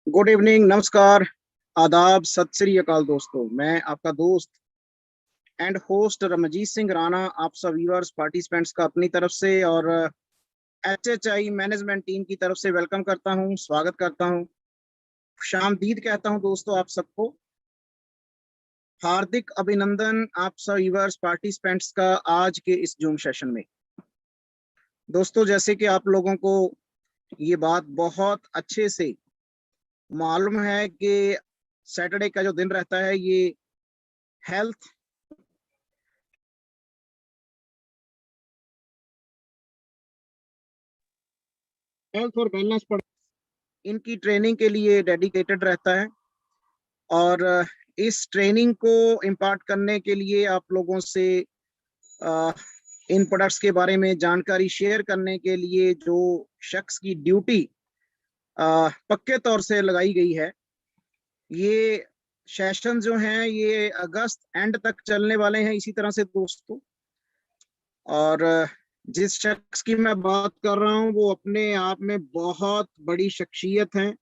Good evening, नमस्कार, आदाब, सत श्री अकाल दोस्तों। मैं आपका दोस्त एंड होस्ट रमजीत सिंह राणा आप सब व्यूअर्स पार्टिसिपेंट्स का अपनी तरफ से और एचएचआई मैनेजमेंट टीम की तरफ से वेलकम करता हूं, स्वागत करता हूं, खुशामदीद कहता हूं दोस्तों। आप सबको हार्दिक अभिनंदन आप सब व्यूअर्स पार्टिसिपेंट्स का आज के इस जूम सेशन में। दोस्तों, जैसे कि आप लोगों को ये बात बहुत अच्छे से मालूम है कि सैटरडे का जो दिन रहता है ये हेल्थ और वेलनेस पर इनकी ट्रेनिंग के लिए डेडिकेटेड रहता है और इस ट्रेनिंग को इम्पार्ट करने के लिए आप लोगों से इन प्रोडक्ट्स के बारे में जानकारी शेयर करने के लिए जो शख्स की ड्यूटी पक्के तौर से लगाई गई है, ये सेशन जो हैं ये अगस्त एंड तक चलने वाले हैं इसी तरह से दोस्तों। और जिस शख्स की मैं बात कर रहा हूँ वो अपने आप में बहुत बड़ी शख्सियत हैं,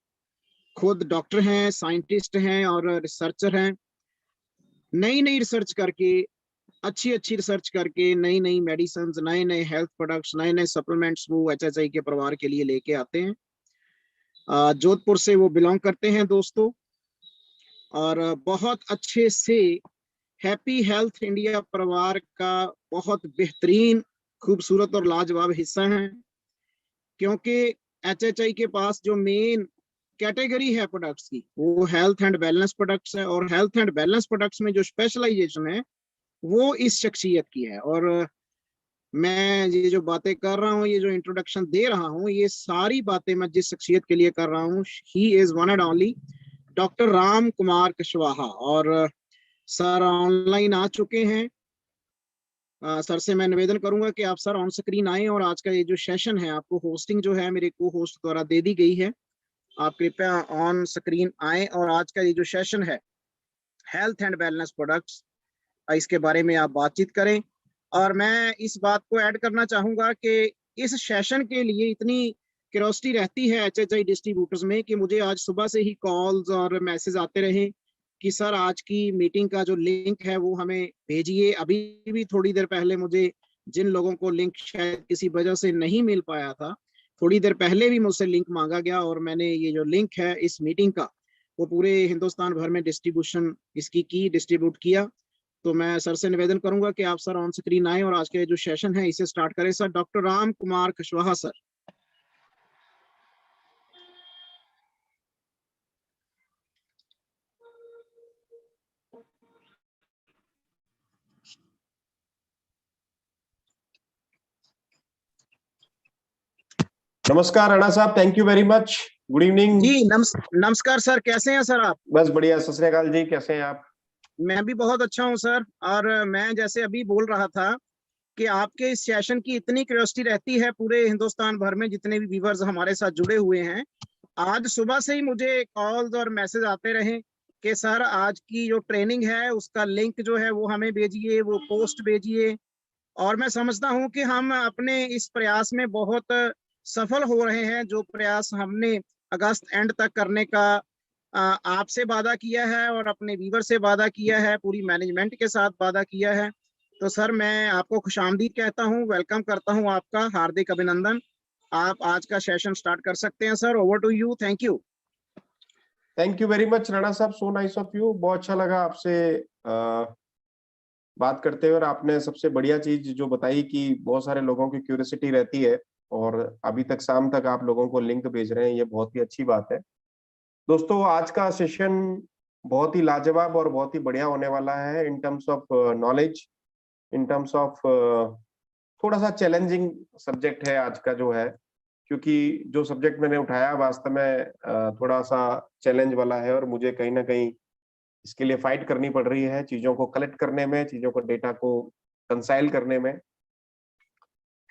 खुद डॉक्टर हैं, साइंटिस्ट हैं और रिसर्चर हैं। नई नई रिसर्च करके, अच्छी अच्छी रिसर्च करके नई नई मेडिसिन, नए नए हेल्थ प्रोडक्ट्स, नए नए सप्लीमेंट्स वो एचएचआई के परिवार के लिए लेके आते हैं। जोधपुर से वो बिलोंग करते हैं दोस्तों और बहुत अच्छे से हैप्पी हेल्थ इंडिया परिवार का बहुत बेहतरीन, खूबसूरत और लाजवाब हिस्सा है। क्योंकि एचएचआई के पास जो मेन कैटेगरी है प्रोडक्ट्स की वो हेल्थ एंड वेलनेस प्रोडक्ट्स है और हेल्थ एंड वेलनेस प्रोडक्ट्स में जो स्पेशलाइजेशन है वो इस शख्सियत की है। और मैं ये जो बातें कर रहा हूँ, ये जो इंट्रोडक्शन दे रहा हूँ, ये सारी बातें मैं जिस शख्सियत के लिए कर रहा हूँ, he is one and only doctor Ram Kumar Kushwaha. और सर ऑनलाइन आ चुके हैं। सर से मैं निवेदन करूंगा कि आप सर ऑन स्क्रीन आए और आज का ये जो सेशन है आपको होस्टिंग जो है मेरे को होस्ट द्वारा दे दी गई है। आप कृपया ऑन स्क्रीन आए और आज का ये जो सेशन है हेल्थ एंड वेलनेस प्रोडक्ट्स, इसके बारे में आप बातचीत करें। और मैं इस बात को ऐड करना चाहूंगा कि इस सेशन के लिए इतनी क्यूरियोसिटी रहती है एचएचआई डिस्ट्रीब्यूटर्स में कि मुझे आज सुबह से ही कॉल्स और मैसेज आते रहे कि सर आज की मीटिंग का जो लिंक है वो हमें भेजिए। अभी भी थोड़ी देर पहले मुझे जिन लोगों को लिंक शायद किसी वजह से नहीं मिल पाया था, थोड़ी देर पहले भी मुझसे लिंक मांगा गया और मैंने ये जो लिंक है इस मीटिंग का वो पूरे हिंदुस्तान भर में डिस्ट्रीब्यूशन इसकी की डिस्ट्रीब्यूट किया। तो मैं सर से निवेदन करूंगा कि आप सर ऑन स्क्रीन आए और आज के जो सेशन है इसे स्टार्ट करें। Sir doctor Ram Kumar Kushwaha sir. नमस्कार राणा साहब, thank you very much. Good evening जी नमस्कार सर, कैसे हैं सर आप? बस बढ़िया, सत श्री अकाल जी, कैसे हैं आप? मैं भी बहुत अच्छा हूं सर। और मैं जैसे अभी बोल रहा था कि आपके इस सेशन की इतनी क्यूरियोसिटी रहती है पूरे हिंदुस्तान भर में जितने भी व्यूवर्स हमारे साथ जुड़े हुए हैं। आज सुबह से ही मुझे कॉल्स और मैसेज आते रहे कि सर आज की जो ट्रेनिंग है उसका लिंक जो है वो हमें भेजिए, वो पोस्ट भेजिए। और मैं समझता हूं कि हम अपने इस प्रयास में बहुत सफल हो रहे हैं। जो प्रयास हमने अगस्त एंड तक करने का आपसे वादा किया है और अपने व्यूवर से वादा किया है, पूरी मैनेजमेंट के साथ वादा किया है। तो सर मैं आपको खुशामदीद कहता हूं, वेलकम करता हूं, आपका हार्दिक अभिनंदन। आप आज का सेशन स्टार्ट कर सकते हैं sir. Over to you. Thank you. Thank you very much Rana साहब, सो नाइस ऑफ यू। बहुत अच्छा लगा आपसे बात करते हुए। और आपने सबसे बढ़िया चीज जो बताई कि बहुत सारे लोगों की क्यूरियोसिटी रहती है और अभी तक शाम तक आप लोगों को लिंक भेज रहे हैं, ये बहुत ही अच्छी बात है। दोस्तों, आज का सेशन बहुत ही लाजवाब और बहुत ही बढ़िया होने वाला है in terms of knowledge, in terms of थोड़ा सा चैलेंजिंग सब्जेक्ट है आज का जो है, क्योंकि जो सब्जेक्ट मैंने उठाया वास्तव में थोड़ा सा चैलेंज वाला है और मुझे कहीं ना कहीं इसके लिए फाइट करनी पड़ रही है, चीजों को कलेक्ट करने में, चीजों को, डेटा को कंसाइल करने में।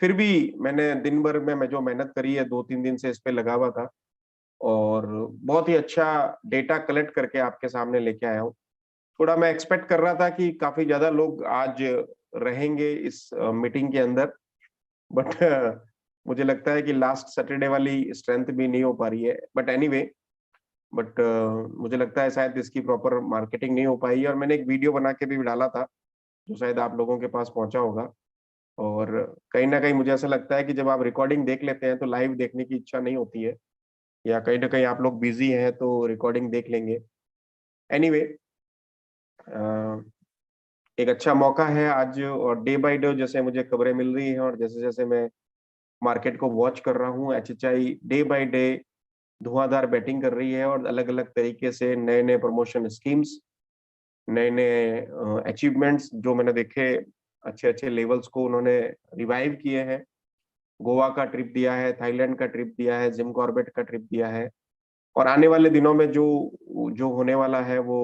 फिर भी मैंने दिन भर में मैं जो मेहनत करी है, 2-3 दिन से इस पे लगा हुआ था और बहुत ही अच्छा डेटा कलेक्ट करके आपके सामने लेके आया हूँ। थोड़ा मैं एक्सपेक्ट कर रहा था कि काफी ज्यादा लोग आज रहेंगे इस मीटिंग के अंदर, बट मुझे लगता है कि लास्ट सैटरडे वाली स्ट्रेंथ भी नहीं हो पा रही है। बट एनीवे, बट मुझे लगता है शायद इसकी प्रॉपर मार्केटिंग नहीं हो पाई, और मैंने एक वीडियो बना के भी डाला था जो शायद आप लोगों के पास पहुंचा होगा। और कहीं ना कहीं मुझे ऐसा लगता है कि जब आप रिकॉर्डिंग देख लेते हैं तो लाइव देखने की इच्छा नहीं होती है, या कहीं ना कहीं आप लोग बिजी हैं तो रिकॉर्डिंग देख लेंगे। एनीवे, एक अच्छा मौका है आज, और डे बाय डे जैसे मुझे खबरें मिल रही हैं और जैसे जैसे मैं मार्केट को वॉच कर रहा हूँ, एचएचआई day by day Dhuandhar batting कर रही है, और अलग अलग तरीके से नए नए प्रमोशन स्कीम्स, नए नए अचीवमेंट्स जो मैंने देखे, अच्छे अच्छे लेवल्स को उन्होंने रिवाइव किए हैं। गोवा का ट्रिप दिया है, थाईलैंड का ट्रिप दिया है, जिम कॉर्बेट का ट्रिप दिया है, और आने वाले दिनों में जो जो होने वाला है वो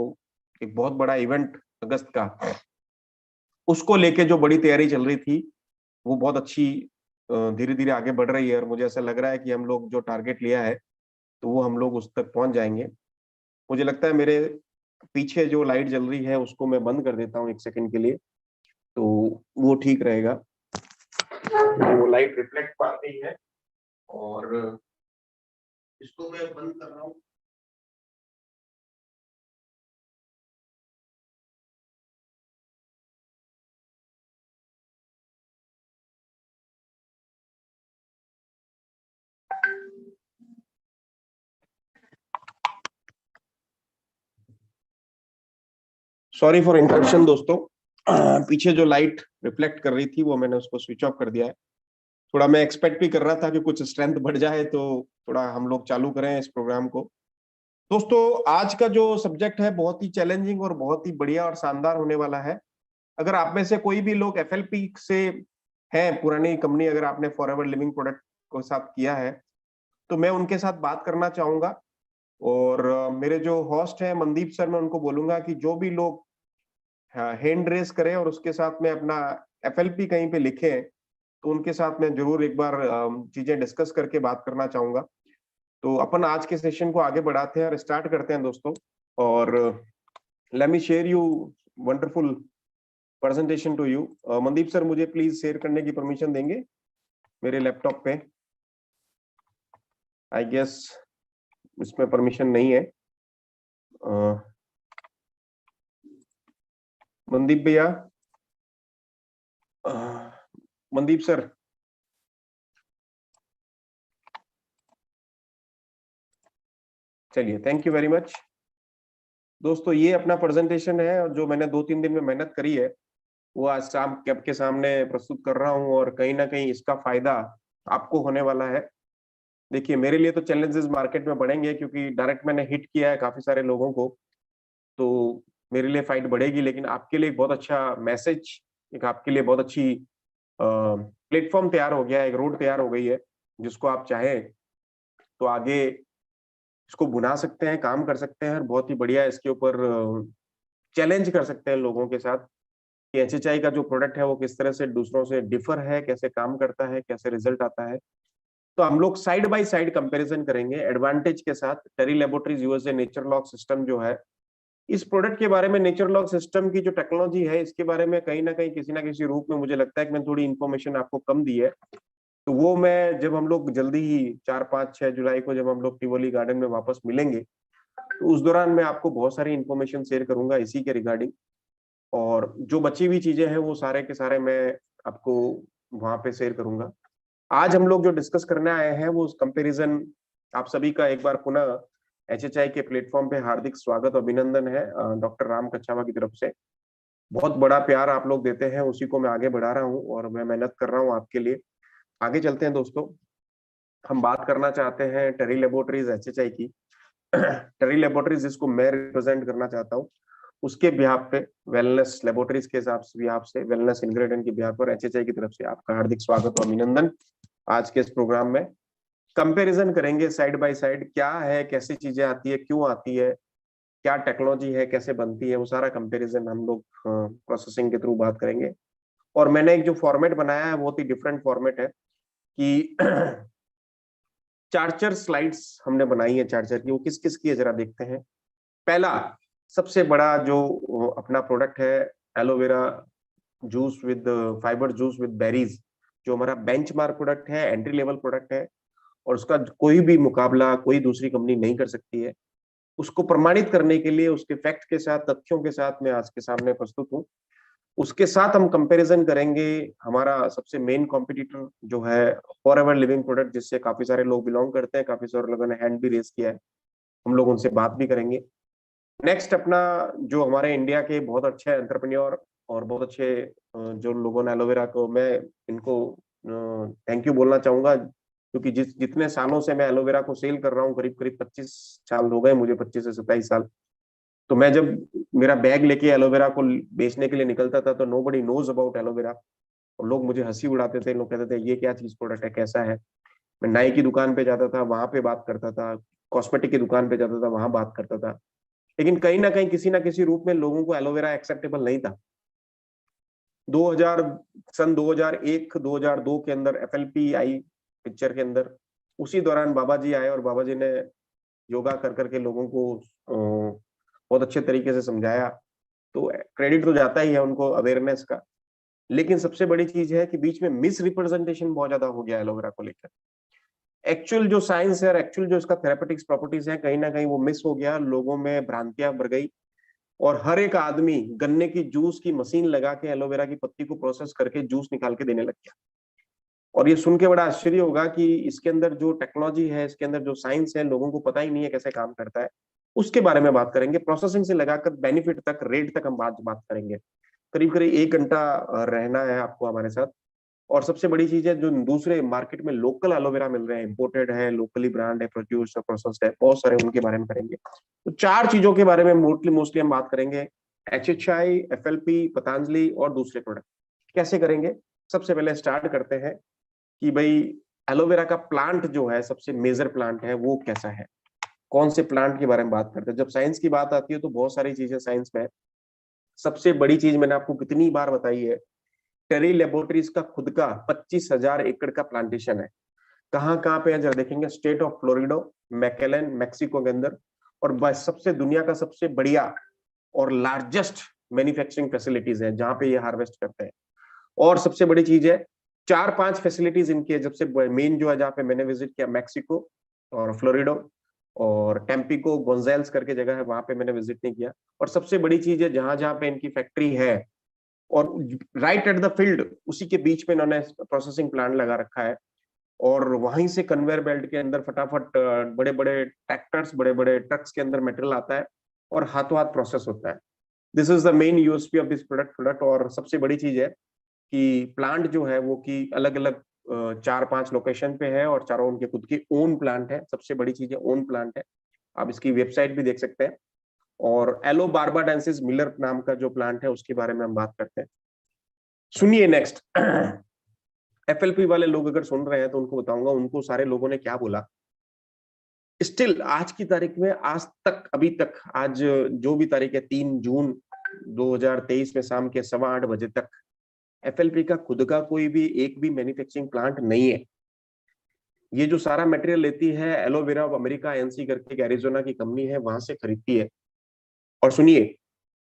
एक बहुत बड़ा इवेंट अगस्त का, उसको लेके जो बड़ी तैयारी चल रही थी वो बहुत अच्छी धीरे धीरे आगे बढ़ रही है, और मुझे ऐसा लग रहा है कि हम लोग जो टारगेट लिया है तो वो हम लोग उस तक पहुंच जाएंगे। मुझे लगता है मेरे पीछे जो लाइट जल रही है उसको मैं बंद कर देता हूँ एक सेकंड के लिए, तो वो ठीक रहेगा। वो लाइट रिफ्लेक्ट पा रही है, और इसको मैं बंद कर रहा हूँ। सॉरी फॉर इंटरप्शन दोस्तों, पीछे जो लाइट रिफ्लेक्ट कर रही थी वो मैंने उसको स्विच ऑफ कर दिया है। थोड़ा मैं एक्सपेक्ट भी कर रहा था कि कुछ स्ट्रेंथ बढ़ जाए तो थोड़ा हम लोग चालू करें इस प्रोग्राम को। दोस्तों, आज का जो सब्जेक्ट है बहुत ही चैलेंजिंग और बहुत ही बढ़िया और शानदार होने वाला है। अगर आप में से कोई भी लोग एफएलपी से हैं, पुरानी कंपनी, अगर आपने फॉरएवर लिविंग प्रोडक्ट को साथ किया है, तो मैं उनके साथ बात करना चाहूंगा। और मेरे जो होस्ट हैं मनदीप सर, मैं उनको बोलूंगा कि जो भी लोग हैंड रेस करें और उसके साथ में अपना एफएलपी कहीं पे लिखें, तो उनके साथ में जरूर एक बार चीजें डिस्कस करके बात करना चाहूंगा। तो अपन आज के सेशन को आगे बढ़ाते हैं और स्टार्ट करते हैं दोस्तों। और let me share you wonderful presentation to you. Mandeep sir, मुझे प्लीज शेयर करने की परमिशन देंगे मेरे लैपटॉप पे? आई गेस इसमें परमिशन नहीं है। मनदीप भैया, मनदीप सर, चलिए, थैंक यू वेरी मच। दोस्तों, ये अपना प्रेजेंटेशन है और जो मैंने 2-3 दिन में मेहनत करी है वो आज शाम आपके सामने प्रस्तुत कर रहा हूँ, और कहीं ना कहीं इसका फायदा आपको होने वाला है। देखिए, मेरे लिए तो चैलेंजेस मार्केट में बढ़ेंगे क्योंकि डायरेक्ट मैंने हिट किया है काफी सारे लोगों को, तो मेरे लिए फाइट बढ़ेगी। लेकिन आपके लिए एक बहुत अच्छा मैसेज, एक आपके लिए बहुत अच्छी प्लेटफॉर्म तैयार हो गया है, एक रोड तैयार हो गई है, जिसको आप चाहें तो आगे इसको बुना सकते हैं, काम कर सकते हैं, और बहुत ही बढ़िया इसके ऊपर चैलेंज कर सकते हैं लोगों के साथ कि एचएचआई का जो प्रोडक्ट है वो किस तरह से दूसरों से डिफर है, कैसे काम करता है, कैसे रिजल्ट आता है। तो हम लोग साइड बाय साइड कंपैरिजन करेंगे एडवांटेज के साथ। Terry laboratories USA nature log system जो है, इस प्रोडक्ट के बारे में, नेचर लॉग सिस्टम की जो टेक्नोलॉजी है इसके बारे में कहीं ना किसी रूप में मुझे लगता है कि मैंने थोड़ी इन्फॉर्मेशन आपको कम दी है। तो वो मैं, जब हम लोग जल्दी ही 4-5-6 जुलाई को जब हम लोग टिवोली गार्डन में वापस मिलेंगे, तो उस दौरान मैं आपको बहुत सारी इन्फॉर्मेशन शेयर करूंगा इसी के रिगार्डिंग। और जो बची हुई चीजें हैं वो सारे के सारे मैं आपको वहां पे शेयर करूंगा। आज हम लोग जो डिस्कस करने आए हैं वो कंपैरिजन, आप सभी का एक बार पुनः एचएचआई के प्लेटफॉर्म पे हार्दिक स्वागत और अभिनंदन है डॉक्टर राम कच्छावा की तरफ से। बहुत बड़ा प्यार आप लोग देते हैं, उसी को मैं आगे बढ़ा रहा हूँ और मैं मेहनत कर रहा हूँ आपके लिए। आगे चलते हैं दोस्तों। हम बात करना चाहते हैं टेरी लैबोरेटरीज एचएचआई की। टेरी लैबोरेटरीज जिसको मैं रिप्रेजेंट करना चाहता हूँ, उसके बिहाफ पे, वेलनेस लैबोरेटरीज के हिसाब से, बिहाफ से, वेलनेस इंग्रेडिएंट की बिहाफ पर एचएचआई की तरफ से आपका हार्दिक स्वागत और अभिनंदन। आज के इस प्रोग्राम में कंपैरिजन करेंगे साइड बाय साइड, क्या है, कैसी चीजें आती है, क्यों आती है, क्या टेक्नोलॉजी है, कैसे बनती है, वो सारा कंपैरिजन हम लोग प्रोसेसिंग के थ्रू बात करेंगे। और मैंने एक जो फॉर्मेट बनाया है बहुत ही डिफरेंट फॉर्मेट है कि चार स्लाइड्स हमने बनाई है चार की। वो किस किस की है जरा देखते हैं। पहला, सबसे बड़ा जो अपना प्रोडक्ट है, aloe vera juice with fibre juice with berries, जो हमारा बेंचमार्क प्रोडक्ट है, एंट्री लेवल प्रोडक्ट है, और उसका कोई भी मुकाबला कोई दूसरी कंपनी नहीं कर सकती है। उसको प्रमाणित करने के लिए उसके फैक्ट के साथ, तथ्यों के साथ मैं आज के सामने प्रस्तुत हूँ। उसके साथ हम कंपैरिजन करेंगे हमारा सबसे मेन कॉम्पिटिटर जो है फॉरएवर लिविंग प्रोडक्ट, जिससे काफी सारे लोग बिलोंग करते हैं, काफी सारे लोगों ने हैंड भी रेस किया है, हम लोग उनसे बात भी करेंगे। नेक्स्ट अपना जो हमारे इंडिया के बहुत अच्छे एंटरप्रेन्योर और बहुत अच्छे जो लोगों ने एलोवेरा को, मैं इनको थैंक यू बोलना चाहूंगा, क्योंकि जितने सालों से मैं एलोवेरा को सेल कर रहा हूँ, करीब करीब 25 साल हो गए मुझे, 25 से 27 साल। तो मैं जब मेरा बैग लेके एलोवेरा को बेचने के लिए निकलता था तो नोबडी नोज अबाउट एलोवेरा, और लोग मुझे हंसी उड़ाते थे, लोग कहते थे ये क्या चीज प्रोडक्ट है, कैसा है। मैं नाई की दुकान पे जाता था, वहां पे बात करता था, कॉस्मेटिक की दुकान पे जाता था, वहां बात करता था, लेकिन कहीं ना कहीं किसी ना किसी रूप में लोगों को एलोवेरा एक्सेप्टेबल नहीं था। 2000 सन 2001 2002 के अंदर एफएलपी आई पिक्चर के अंदर, उसी दौरान बाबा जी आए और बाबा जी ने योगा कर करके लोगों को बहुत अच्छे तरीके से समझाया। तो क्रेडिट तो जाता ही है उनको अवेयरनेस का, लेकिन सबसे बड़ी चीज है कि बीच में मिस रिप्रेजेंटेशन बहुत ज्यादा हो गया एलोवेरा को लेकर। एक्चुअल जो साइंस है और एक्चुअल जो इसका थेरेपेटिक्स प्रॉपर्टीज है, कहीं ना कहीं वो मिस हो गया, लोगों में भ्रांतियां बढ़ गई, और हर एक आदमी गन्ने की जूस की मशीन लगा के एलोवेरा की पत्ती को प्रोसेस करके जूस निकाल के देने लग गया। और ये सुन के बड़ा आश्चर्य होगा कि इसके अंदर जो टेक्नोलॉजी है, इसके अंदर जो साइंस है, लोगों को पता ही नहीं है कैसे काम करता है। उसके बारे में बात करेंगे, प्रोसेसिंग से लगाकर बेनिफिट तक, रेट तक हम बात करेंगे। करीब करीब 1 घंटा रहना है आपको हमारे साथ। और सबसे बड़ी चीज है, जो दूसरे मार्केट में लोकल एलोवेरा मिल रहे हैं, इंपोर्टेड है, लोकली ब्रांड है, प्रोड्यूस है, प्रोसेस्ड है, बहुत सारे, उनके बारे में करेंगे। तो 4 चीजों के बारे में मोस्टली हम बात करेंगे, HHI, FLP, पतंजलि और दूसरे प्रोडक्ट। कैसे करेंगे? सबसे पहले स्टार्ट करते हैं कि भाई एलोवेरा का प्लांट जो है, सबसे मेजर प्लांट है, वो कैसा है, कौन से प्लांट के बारे में बात करते हैं। जब साइंस की बात आती है तो बहुत सारी चीजें साइंस में। सबसे बड़ी चीज मैंने आपको कितनी बार बताई है, टेरी लेबोरेटरीज का खुद का 25,000 एकड़ का प्लांटेशन है। कहाँ कहाँ पे है जरा देखेंगे, स्टेट ऑफ फ्लोरिडो, मैकेलन, मेक्सिको के अंदर, और बस सबसे दुनिया का सबसे बढ़िया और लार्जेस्ट मैन्युफैक्चरिंग फैसिलिटीज है जहां पे ये हार्वेस्ट करते हैं। और सबसे बड़ी चीज है, 4-5 फैसिलिटीज इनकी है। जब से मेन जो है जहाँ पे मैंने विजिट किया, मैक्सिको और फ्लोरिडो और टेम्पिको गोंजाल्स करके जगह है, वहां पे मैंने विजिट नहीं किया। और सबसे बड़ी चीज है, जहां जहां पे इनकी फैक्ट्री है और राइट एट द फील्ड, उसी के बीच में इन्होंने प्रोसेसिंग प्लांट लगा रखा है। और वहीं से कन्वेयर बेल्ट के अंदर फटाफट बड़े बड़े ट्रैक्टर्स, बड़े बड़े ट्रक्स के अंदर मटेरियल आता है और हाथों हाथ प्रोसेस होता है। This is the main USP of this product. और सबसे बड़ी चीज है कि प्लांट जो है वो की अलग अलग 4-5 लोकेशन पे है, और चारों उनके खुद की ओन प्लांट है। सबसे बड़ी चीज है ओन प्लांट है, आप इसकी वेबसाइट भी देख सकते हैं। और एलो बार्बाडेंसिस मिलर नाम का जो प्लांट है, उसके बारे में हम बात करते हैं। सुनिए नेक्स्ट। एफएलपी वाले लोग अगर सुन रहे हैं तो उनको बताऊंगा, उनको सारे लोगों ने क्या बोला। स्टिल आज की तारीख में, आज तक, अभी तक, आज जो भी तारीख है 3 जून 2023 में शाम के 8:15 बजे तक, एफएलपी का खुद का कोई भी एक भी मैन्युफैक्चरिंग प्लांट नहीं है। ये जो सारा मटेरियल लेती है, एलोवेरा ऑफ अमेरिका एनसी करके एक एरिजोना की कंपनी है, वहां से खरीदती है। और सुनिए,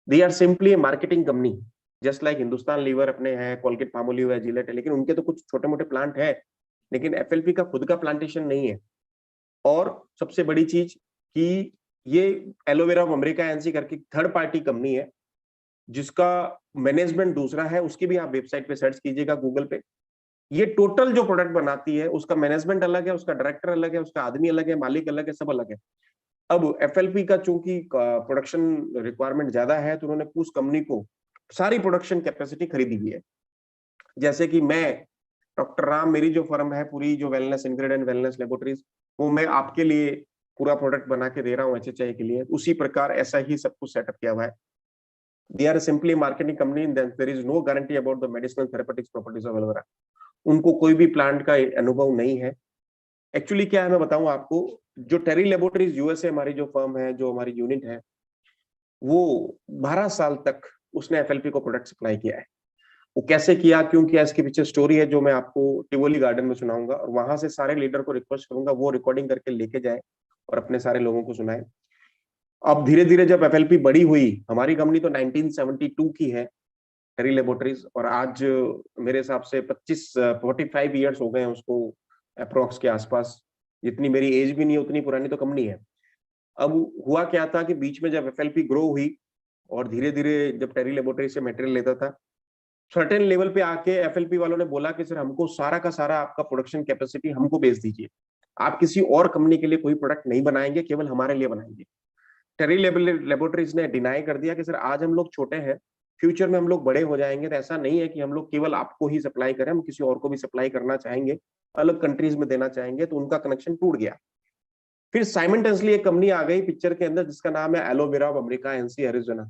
they are simply a marketing company, just like Hindustan Lever अपने हैं, कोलगेट पामोलिव है, जिलेट है, लेकिन उनके तो कुछ छोटे मोटे प्लांट है, लेकिन एफएलपी का खुद का प्लांटेशन नहीं है। और सबसे बड़ी चीज कि ये एलोवेरा ऑफ अमेरिका एनसी करके थर्ड पार्टी कंपनी है, जिसका मैनेजमेंट दूसरा है। उसकी भी आप वेबसाइट पे सर्च कीजिएगा, गूगल पे। ये टोटल जो प्रोडक्ट बनाती है, उसका मैनेजमेंट अलग है, उसका डायरेक्टर अलग है, उसका आदमी अलग है, मालिक अलग है, सब अलग है। अब एफएलपी का चूंकि प्रोडक्शन रिक्वायरमेंट ज्यादा है, तो उन्होंने उस कंपनी को सारी प्रोडक्शन कैपेसिटी खरीदी हुई है। जैसे कि मैं, डॉक्टर राम, मेरी जो फर्म है पूरी, जो वेलनेस इंग्रेडिएंट वेलनेस लेबोरेटरीज, वो मैं आपके लिए पूरा प्रोडक्ट बना के दे रहा हूँ HHI के लिए। उसी प्रकार ऐसा ही सब कुछ सेटअप किया हुआ है। They are simply marketing company, there is no guarantee about the medicinal therapeutics properties of aloe vera. उनको कोई भी प्लांट का अनुभव नहीं है। एक्चुअली क्या है, मैं बताऊं आपको, जो टेरी लेबोरेटरीज यूएसए हमारी जो फर्म है, जो हमारी यूनिट है, वो 12 साल तक उसने एफएलपी को प्रोडक्ट सप्लाई किया है। वो कैसे किया, क्यों किया, इसके पीछे स्टोरी है जो मैं आपको टिवोली गार्डन में सुनाऊंगा, और वहां से सारे लीडर को रिक्वेस्ट करूंगा वो रिकॉर्डिंग करके लेके जाए और अपने सारे लोगों को सुनाए। अब धीरे धीरे जब एफएलपी बड़ी हुई, हमारी कंपनी तो 1972 की है, टेरी लेबोरेटरीज, और आज मेरे हिसाब से 45 ईयर्स हो गए हैं उसको, अप्रोक्स के आसपास। जितनी मेरी एज भी नहीं है उतनी पुरानी तो कंपनी है। अब हुआ क्या था कि बीच में जब एफएलपी ग्रो हुई और धीरे धीरे जब टेरी लेबोरेटरी से मटेरियल लेता था, सर्टेन लेवल पे आके एफएलपी वालों ने बोला कि सर हमको सारा का सारा आपका प्रोडक्शन कैपेसिटी हमको बेच दीजिए, आप किसी और कंपनी के लिए कोई प्रोडक्ट नहीं बनाएंगे, केवल हमारे लिए बनाएंगे। टेरी लेबोरेटरीज ने डिनाई कर दिया कि सर आज हम लोग छोटे हैं, फ्यूचर में हम लोग बड़े हो जाएंगे, तो ऐसा नहीं है कि हम लोग केवल आपको ही सप्लाई करें, हम किसी और को भी सप्लाई करना चाहेंगे, अलग कंट्रीज में देना चाहेंगे। तो उनका कनेक्शन टूट गया। फिर साइमल्टेनियसली एक कंपनी आ गई पिक्चर के अंदर जिसका नाम है aloe vera of America NC Arizona.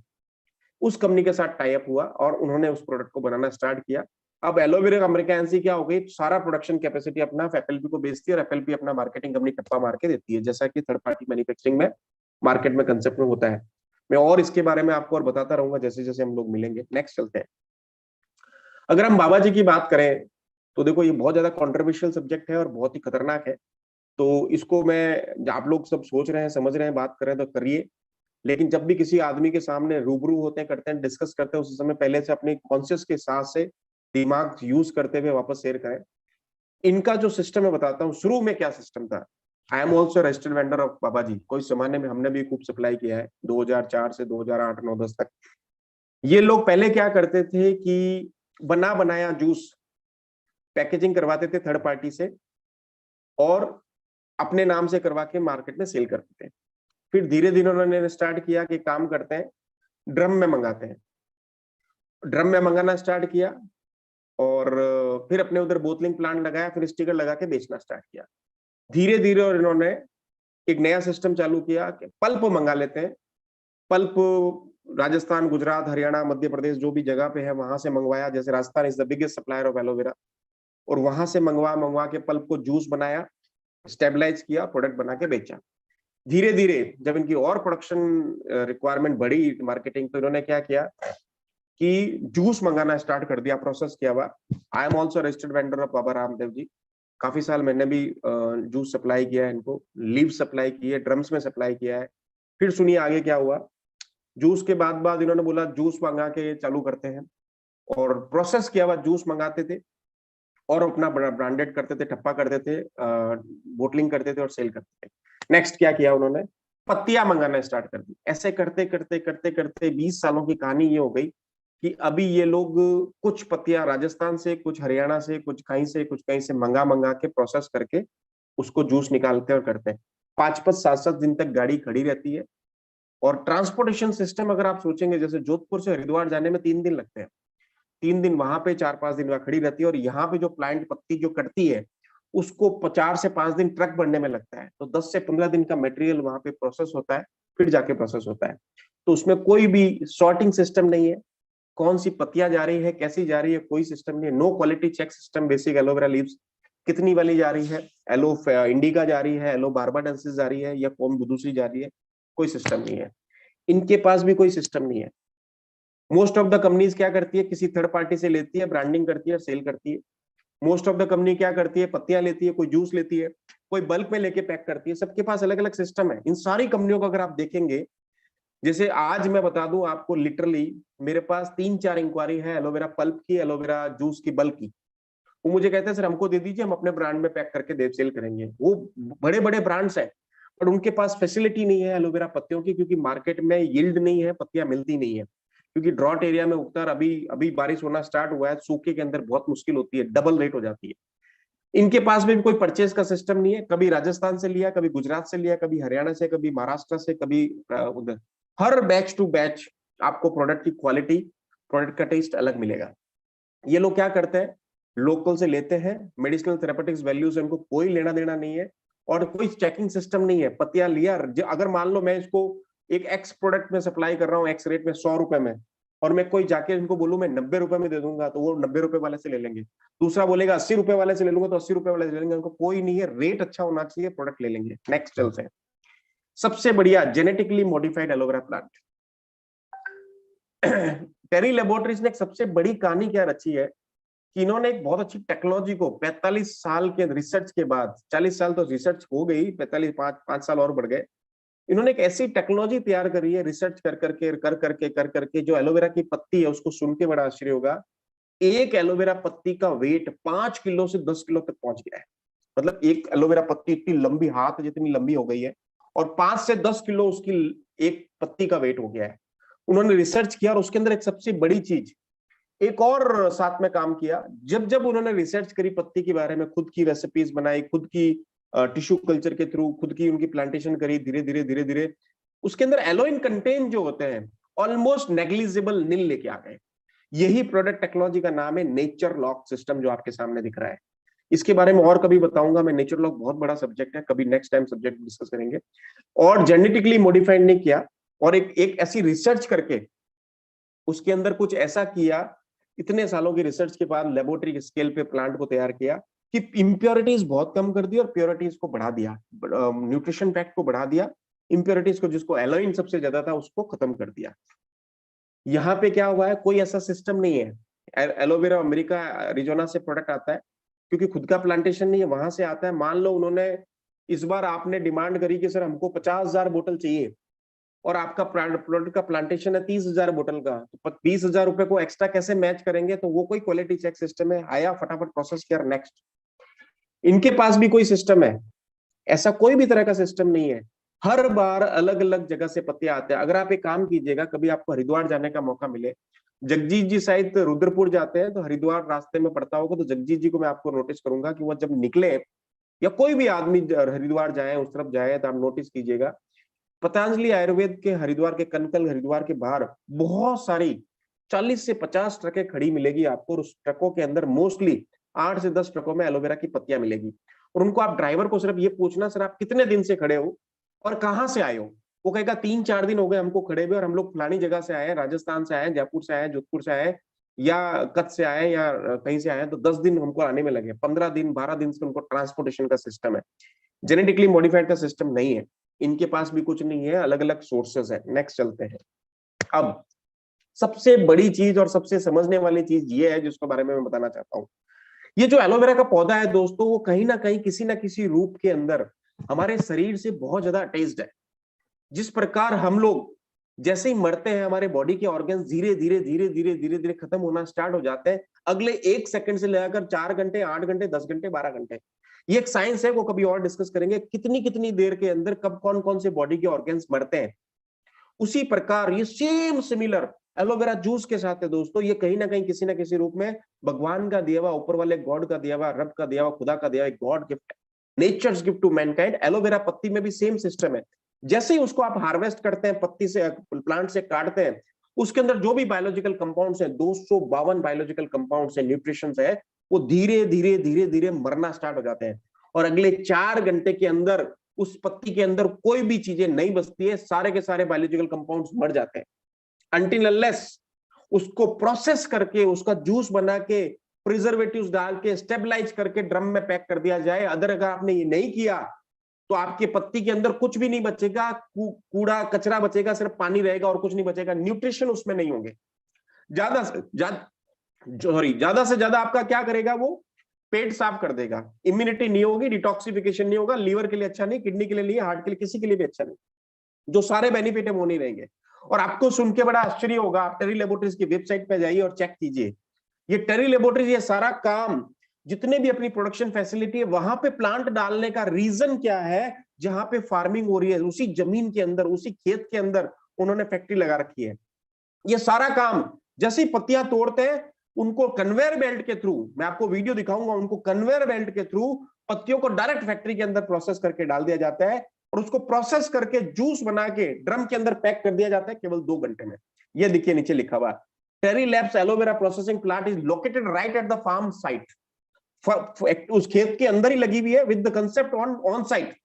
उस कंपनी के साथ टाई अप हुआ और उन्होंने उस प्रोडक्ट को बनाना स्टार्ट किया। अब एलोवेरा अमेरिका एनसी क्या हो गई, सारा प्रोडक्शन कैपेसिटी अपना एफएलपी को बेचती है और एफएलपी अपना मार्केटिंग कंपनी टप्पा मार के देती है, जैसा कि थर्ड पार्टी मैन्युफैक्चरिंग में मार्केट में कंसेप्ट में होता है। मैं और इसके बारे में आपको और बताता रहूंगा जैसे जैसे हम लोग मिलेंगे। नेक्स्ट चलते हैं। अगर हम बाबा जी की बात करें तो देखो ये बहुत ज्यादा कॉन्ट्रोवर्शियल सब्जेक्ट है और बहुत ही खतरनाक है। तो इसको मैं, आप लोग सब सोच रहे हैं, समझ रहे हैं, बात कर रहे हैं तो करिए, लेकिन जब भी किसी आदमी के सामने रूबरू होते हैं, करते हैं, डिस्कस करते हैं, उस समय पहले से अपने कॉन्शियस के साथ से दिमाग यूज करते हुए वापस शेयर करें। इनका जो सिस्टम है बताता हूँ, शुरू में क्या सिस्टम था। I am also registered vendor of Baba ji. कोई जमाने में हमने भी खूब सप्लाई किया है 2004 से 2008, 9, 10 तक। ये लोग पहले क्या करते थे कि बना बनाया जूस पैकेजिंग करवाते थे थर्ड पार्टी से और अपने नाम से करवा के मार्केट में सेल करते थे। फिर धीरे धीरे उन्होंने स्टार्ट किया कि काम करते हैं, ड्रम में मंगाते हैं, ड्रम में मंगाना स्टार्ट किया और फिर अपने उधर बोतलिंग प्लांट लगाया, फिर स्टिकर लगा के बेचना स्टार्ट किया। धीरे धीरे और इन्होंने एक नया सिस्टम चालू किया कि पल्प मंगा लेते हैं। पल्प राजस्थान, गुजरात, हरियाणा, मध्य प्रदेश जो भी जगह पे है वहां से मंगवाया। जैसे Rajasthan is the biggest supplier of aloe vera, और वहां से मंगवा मंगवा के पल्प को जूस बनाया, स्टेबलाइज किया, प्रोडक्ट बना के बेचा। धीरे धीरे जब इनकी और प्रोडक्शन रिक्वायरमेंट बढ़ी मार्केटिंग, तो इन्होंने क्या किया कि जूस मंगाना स्टार्ट कर दिया, प्रोसेस किया हुआ। I am also registered vendor of Baba Ramdev ji. काफी साल मैंने भी जूस सप्लाई किया है इनको, लीव सप्लाई की है, ड्रम्स में सप्लाई किया है। फिर सुनिए आगे क्या हुआ। जूस के बाद इन्होंने बोला जूस मंगा के चालू करते हैं, और प्रोसेस किया हुआ जूस मंगाते थे और अपना ब्रांडेड करते थे, ठप्पा करते थे, बोटलिंग करते थे और सेल करते थे। नेक्स्ट क्या किया उन्होंने, पत्तियां मंगाना स्टार्ट कर दी। ऐसे करते करते करते करते 20 सालों की कहानी ये हो गई कि अभी ये लोग कुछ पत्तियां राजस्थान से, कुछ हरियाणा से, कुछ कहीं से, कुछ कहीं से मंगा मंगा के प्रोसेस करके उसको जूस निकालते और करते हैं। 5-5, 7-7 दिन तक गाड़ी खड़ी रहती है। और ट्रांसपोर्टेशन सिस्टम अगर आप सोचेंगे, जैसे जोधपुर से हरिद्वार जाने में 3 दिन लगते हैं, 3 दिन वहां पे, 4-5 दिन वहां खड़ी रहती है। और यहाँ पे जो प्लांट पत्ती जो कटती है उसको 4 से 5 दिन ट्रक भरने में लगता है। तो 10 से 15 दिन का मटेरियल वहां पे प्रोसेस होता है, फिर जाके प्रोसेस होता है। तो उसमें कोई भी सॉर्टिंग सिस्टम नहीं है, कौन सी पत्तियां जा रही है, कैसी जा रही है, कोई सिस्टम नहीं है। No quality check system. Basic aloe vera leaves कितनी वाली जा रही है, एलो इंडिका जा रही है, एलो बारबाडेंसिस जा रही है, या कौन दूसरी जा रही है, कोई सिस्टम नहीं है। इनके पास भी कोई सिस्टम नहीं है। मोस्ट ऑफ द कंपनीज क्या करती है, किसी थर्ड पार्टी से लेती है, ब्रांडिंग करती है, सेल करती है। मोस्ट ऑफ द कंपनी क्या करती है, पत्तियां लेती है, कोई जूस लेती है, कोई बल्क में लेके पैक करती है। सबके पास अलग अलग सिस्टम है। इन सारी कंपनियों को अगर आप देखेंगे, जैसे आज मैं बता दूं आपको, लिटरली मेरे पास 3-4 इंक्वायरी है एलोवेरा पल्प की, एलोवेरा जूस की, बल्क की। वो मुझे कहते हैं सर हमको दे दीजिए, हम अपने ब्रांड में पैक करके दे सेल करेंगे। वो बड़े बड़े ब्रांड्स हैं, पर उनके पास फैसिलिटी नहीं है एलोवेरा पत्तियों की, क्योंकि मार्केट में यील्ड नहीं है, पत्तियां मिलती नहीं है, क्योंकि ड्रॉट एरिया में उगता है। अभी अभी बारिश होना स्टार्ट हुआ है, सूखे के अंदर बहुत मुश्किल होती है, डबल रेट हो जाती है। इनके पास में भी कोई परचेज का सिस्टम नहीं है। कभी राजस्थान से लिया, कभी गुजरात से लिया, कभी हरियाणा से, कभी महाराष्ट्र से, कभी उधर। हर बैच टू बैच आपको प्रोडक्ट की क्वालिटी, प्रोडक्ट का टेस्ट अलग मिलेगा। ये लोग क्या करते हैं, लोकल से लेते हैं, मेडिसिनल थेरेपेटिक्स वैल्यू से उनको कोई लेना देना नहीं है, और कोई चेकिंग सिस्टम नहीं है। पत्तियां लिया, अगर मान लो मैं इसको एक एक्स प्रोडक्ट में सप्लाई कर रहा हूँ, एक्स रेट में 100 रुपए में, और मैं कोई जाके इनको बोलूं मैं 90 रुपए में दे दूंगा, तो वो 90 रुपए वाले से ले लेंगे। दूसरा बोलेगा 80 रुपए वाले से ले लूंगा, तो 80 रुपए वाले से ले लेंगे। उनको कोई नहीं है, रेट अच्छा होना चाहिए, प्रोडक्ट ले लेंगे। नेक्स्ट चलते हैं। सबसे बढ़िया जेनेटिकली मॉडिफाइड एलोवेरा प्लांट। टेरी लेबोरेटरीज ने एक सबसे बड़ी कहानी क्या रची है कि इन्होंने एक बहुत अच्छी टेक्नोलॉजी को 45 साल के रिसर्च के बाद, 40 साल तो रिसर्च हो गई, 45 5 साल और बढ़ गए, इन्होंने एक ऐसी टेक्नोलॉजी तैयार करी है, रिसर्च कर करके जो एलोवेरा की पत्ती है, उसको सुन के बड़ा आश्चर्य होगा, एक एलोवेरा पत्ती का वेट 5 किलो से 10 किलो तक पहुंच गया है। मतलब एक एलोवेरा पत्ती इतनी लंबी, हाथ जितनी लंबी हो गई है, और 5 से 10 किलो उसकी एक पत्ती का वेट हो गया है। उन्होंने रिसर्च किया और उसके अंदर एक सबसे बड़ी चीज, एक और साथ में काम किया, जब जब उन्होंने रिसर्च करी पत्ती के बारे में, खुद की रेसिपीज बनाई, खुद की टिश्यू कल्चर के थ्रू खुद की उनकी प्लांटेशन करी, धीरे धीरे धीरे धीरे उसके अंदर एलोइन कंटेंट जो होते हैं ऑलमोस्ट नेग्लिजिबल, नील लेके आ गए। यही प्रोडक्ट टेक्नोलॉजी का नाम है नेचर लॉक सिस्टम, जो आपके सामने दिख रहा है। इसके बारे में और कभी बताऊंगा मैं, नेचर लॉक बहुत बड़ा सब्जेक्ट है, कभी नेक्स्ट टाइम सब्जेक्ट डिस्कस करेंगे। और जेनेटिकली मॉडिफाइड नहीं किया, और एक ऐसी रिसर्च करके उसके अंदर कुछ ऐसा किया, इतने सालों की रिसर्च के बाद लेबोरेटरी स्केल पे प्लांट को तैयार किया कि इंप्योरिटीज बहुत कम कर दी और प्योरिटीज को बढ़ा दिया, न्यूट्रिशन फैक्ट को बढ़ा दिया, इंप्योरिटीज को, जिसको एलोइन सबसे ज्यादा था, उसको खत्म कर दिया। यहाँ पे क्या हुआ है, कोई ऐसा सिस्टम नहीं है। एलोवेरा अमेरिका अरिजोना से प्रोडक्ट आता है, क्योंकि खुद का प्लांटेशन नहीं है, वहां से आता है। मान लो उन्होंने इस बार आपने डिमांड करी कि सर हमको 50,000 बोतल चाहिए, और आपका प्रोडक्ट का प्लांटेशन है 30,000 बोतल का, तो 20,000 रुपए को एक्स्ट्रा कैसे मैच करेंगे? तो वो कोई क्वालिटी चेक सिस्टम है, आया फटाफट प्रोसेस किया, नेक्स्ट। इनके पास भी कोई सिस्टम है? ऐसा कोई भी तरह का सिस्टम नहीं है। हर बार अलग अलग जगह से पत्ते आते हैं। अगर आप एक काम कीजिएगा, कभी आपको हरिद्वार जाने का मौका मिले, जगजीत जी शायद रुद्रपुर जाते हैं, तो हरिद्वार रास्ते में पड़ता होगा, तो जगजीत जी को मैं आपको नोटिस करूंगा कि वो जब निकले, या कोई भी आदमी हरिद्वार जाए, उस तरफ जाए, तो आप नोटिस कीजिएगा, पतंजलि आयुर्वेद के हरिद्वार के कनकल हरिद्वार के बाहर बहुत सारी 40 से 50 ट्रकें खड़ी मिलेगी आपको, और उस ट्रकों के अंदर मोस्टली 8 से 10 ट्रकों में एलोवेरा की पत्तियां मिलेगी। और उनको आप ड्राइवर को सिर्फ ये पूछना, सर आप कितने दिन से खड़े हो और कहाँ से आए हो? वो कहेगा 3-4 दिन हो गए हमको खड़े हुए, और हम लोग फलानी जगह से आए हैं, राजस्थान से आए हैं, जयपुर से आए हैं, जोधपुर से आए हैं, या कच्छ से आए, या कहीं से आए, तो 10 दिन हमको आने में लगे, 15 दिन 12 दिन से उनको ट्रांसपोर्टेशन का सिस्टम है। जेनेटिकली मॉडिफाइड का सिस्टम नहीं है, इनके पास भी कुछ नहीं है, अलग अलग सोर्सेस है। नेक्स्ट चलते हैं। अब सबसे बड़ी चीज और सबसे समझने वाली चीज ये है, जिसके बारे में मैं बताना चाहता हूँ। ये जो एलोवेरा का पौधा है दोस्तों, वो कहीं ना कहीं किसी ना किसी रूप के अंदर हमारे शरीर से बहुत ज्यादा अटैच्ड है। जिस प्रकार हम लोग जैसे ही मरते हैं, हमारे बॉडी के ऑर्गन्स धीरे धीरे धीरे धीरे धीरे धीरे खत्म होना स्टार्ट हो जाते हैं, अगले 1 सेकंड से लेकर 4 घंटे, 8 घंटे, 10 घंटे, 12 घंटे। ये एक साइंस है, वो कभी और डिस्कस करेंगे, कितनी कितनी देर के अंदर कब कौन कौन से बॉडी के ऑर्गन्स मरते हैं। उसी प्रकार ये सेम सिमिलर एलोवेरा जूस के साथ है दोस्तों। ये कहीं ना कहीं किसी ना किसी रूप में भगवान का दिया हुआ, ऊपर वाले गॉड का दिया हुआ, रब का दिया हुआ, खुदा का दिया हुआ god gift, nature's gift to mankind. Aloe vera पत्ती में भी सेम सिस्टम है। जैसे ही उसको आप हार्वेस्ट करते हैं, पत्ती से, प्लांट से काटते हैं, उसके अंदर जो भी बायोलॉजिकल कंपाउंड्स हैं, 252 बायोलॉजिकल कंपाउंड्स है, न्यूट्रिशंस है, वो धीरे धीरे धीरे धीरे मरना स्टार्ट हो जाते हैं। और अगले 4 घंटे के अंदर उस पत्ती के अंदर कोई भी चीजें नहीं बचती है, सारे के सारे बायोलॉजिकल कंपाउंड्स मर जाते हैं। अनटिल अनलेस उसको प्रोसेस करके, उसका जूस बना के, प्रिजर्वेटिव्स डाल के, स्टेबलाइज करके ड्रम में पैक कर दिया जाए। अगर आपने ये नहीं किया, तो आपके पत्ती के अंदर कुछ भी नहीं बचेगा, कूड़ा कचरा बचेगा, सिर्फ पानी रहेगा और कुछ नहीं बचेगा, न्यूट्रिशन उसमें नहीं होंगे। ज्यादा से ज्यादा आपका क्या करेगा, वो पेट साफ कर देगा, इम्यूनिटी नहीं होगी, डिटॉक्सिफिकेशन नहीं होगा, लीवर के लिए अच्छा नहीं, किडनी के लिए नहीं, हार्ट के लिए, किसी के लिए भी अच्छा नहीं। जो सारे बेनिफिट है वो नहीं रहेंगे। और आपको सुन के बड़ा आश्चर्य होगा, आप टेरी लेबोरेटरीज की वेबसाइट पे जाइए और चेक कीजिए। ये टेरी लेबोरेटरीज ये सारा काम, जितने भी अपनी प्रोडक्शन फैसिलिटी है, वहां पे प्लांट डालने का रीजन क्या है? जहां पे फार्मिंग हो रही है, उसी जमीन के अंदर, उसी खेत के अंदर उन्होंने फैक्ट्री लगा रखी है। ये सारा काम, जैसे ही पत्तियां तोड़ते हैं, उनको कन्वेयर बेल्ट के थ्रू, मैं आपको वीडियो दिखाऊंगा, उनको कन्वेयर बेल्ट के थ्रू पत्तियों को डायरेक्ट फैक्ट्री के अंदर प्रोसेस करके डाल दिया जाता है, और उसको प्रोसेस करके जूस बना के ड्रम के अंदर पैक कर दिया जाता है केवल 2 घंटे में। ये देखिए नीचे लिखा हुआ, Terry labs aloe vera processing plant is located right at the farm site. उस खेत के अंदर ही लगी हुई है, with the concept on site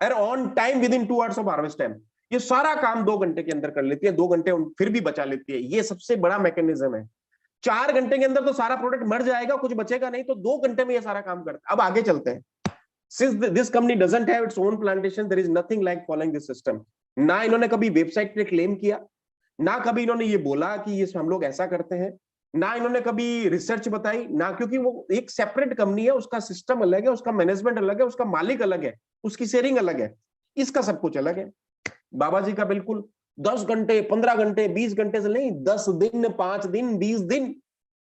और on time, within 2 hours of harvest time. ये सारा काम 2 घंटे के अंदर कर लेती है, 2 घंटे फिर भी बचा लेती है। ये सबसे बड़ा मैकेनिज्म है। 4 घंटे के अंदर तो सारा प्रोडक्ट मर जाएगा, कुछ बचेगा नहीं, तो 2 घंटे में ये सारा काम करता है। अब आगे चलते हैं। Since this company doesn't have its own plantation, there is nothing like following this system. ना इन्होंने कभी वेबसाइट पे क्लेम किया, ना कभी इन्होंने ये बोला कि ये हम लोग ऐसा करते हैं, ना इन्होंने कभी रिसर्च बताई, ना, क्योंकि वो एक सेपरेट कंपनी है, उसका सिस्टम अलग है, उसका मैनेजमेंट अलग है, उसका मालिक अलग है, उसकी शेयरिंग अलग है, इसका सब कुछ अलग है। बाबा जी का बिल्कुल 10 घंटे, 15 घंटे, 20 घंटे से नहीं, 10 दिन, 5 दिन, 20 दिन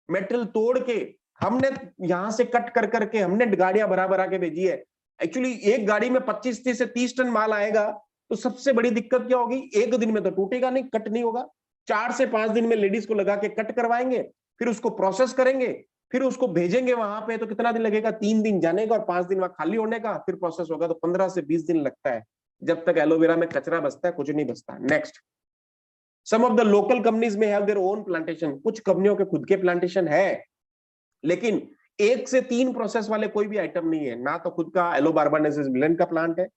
मेटल तोड़ के हमने यहां से कट कर करके हमने गाड़ियां भरा भरा के भेजी है। एक्चुअली एक गाड़ी में 25 से 30 टन माल आएगा, तो सबसे बड़ी दिक्कत क्या होगी, एक दिन में तो टूटेगा नहीं, कट नहीं होगा, 4 से 5 दिन में लेडीज को लगा के कट करवाएंगे, फिर उसको प्रोसेस करेंगे, फिर उसको भेजेंगे वहां पे, तो कितना दिन लगेगा, 3 दिन जाने का और 5 दिन वहां खाली होने का, फिर प्रोसेस होगा, तो 15 से 20 दिन लगता है, जब तक एलोवेरा में कचरा बचता है कुछ नहीं बचता। Next, some of the local companies में हैव देयर ओन प्लांटेशन, कुछ कंपनियों के खुद के प्लांटेशन है, लेकिन 1 से 3 प्रोसेस वाले कोई भी आइटम नहीं है, ना तो खुद का एलोबार्बानेसिस मिलन का प्लांट है,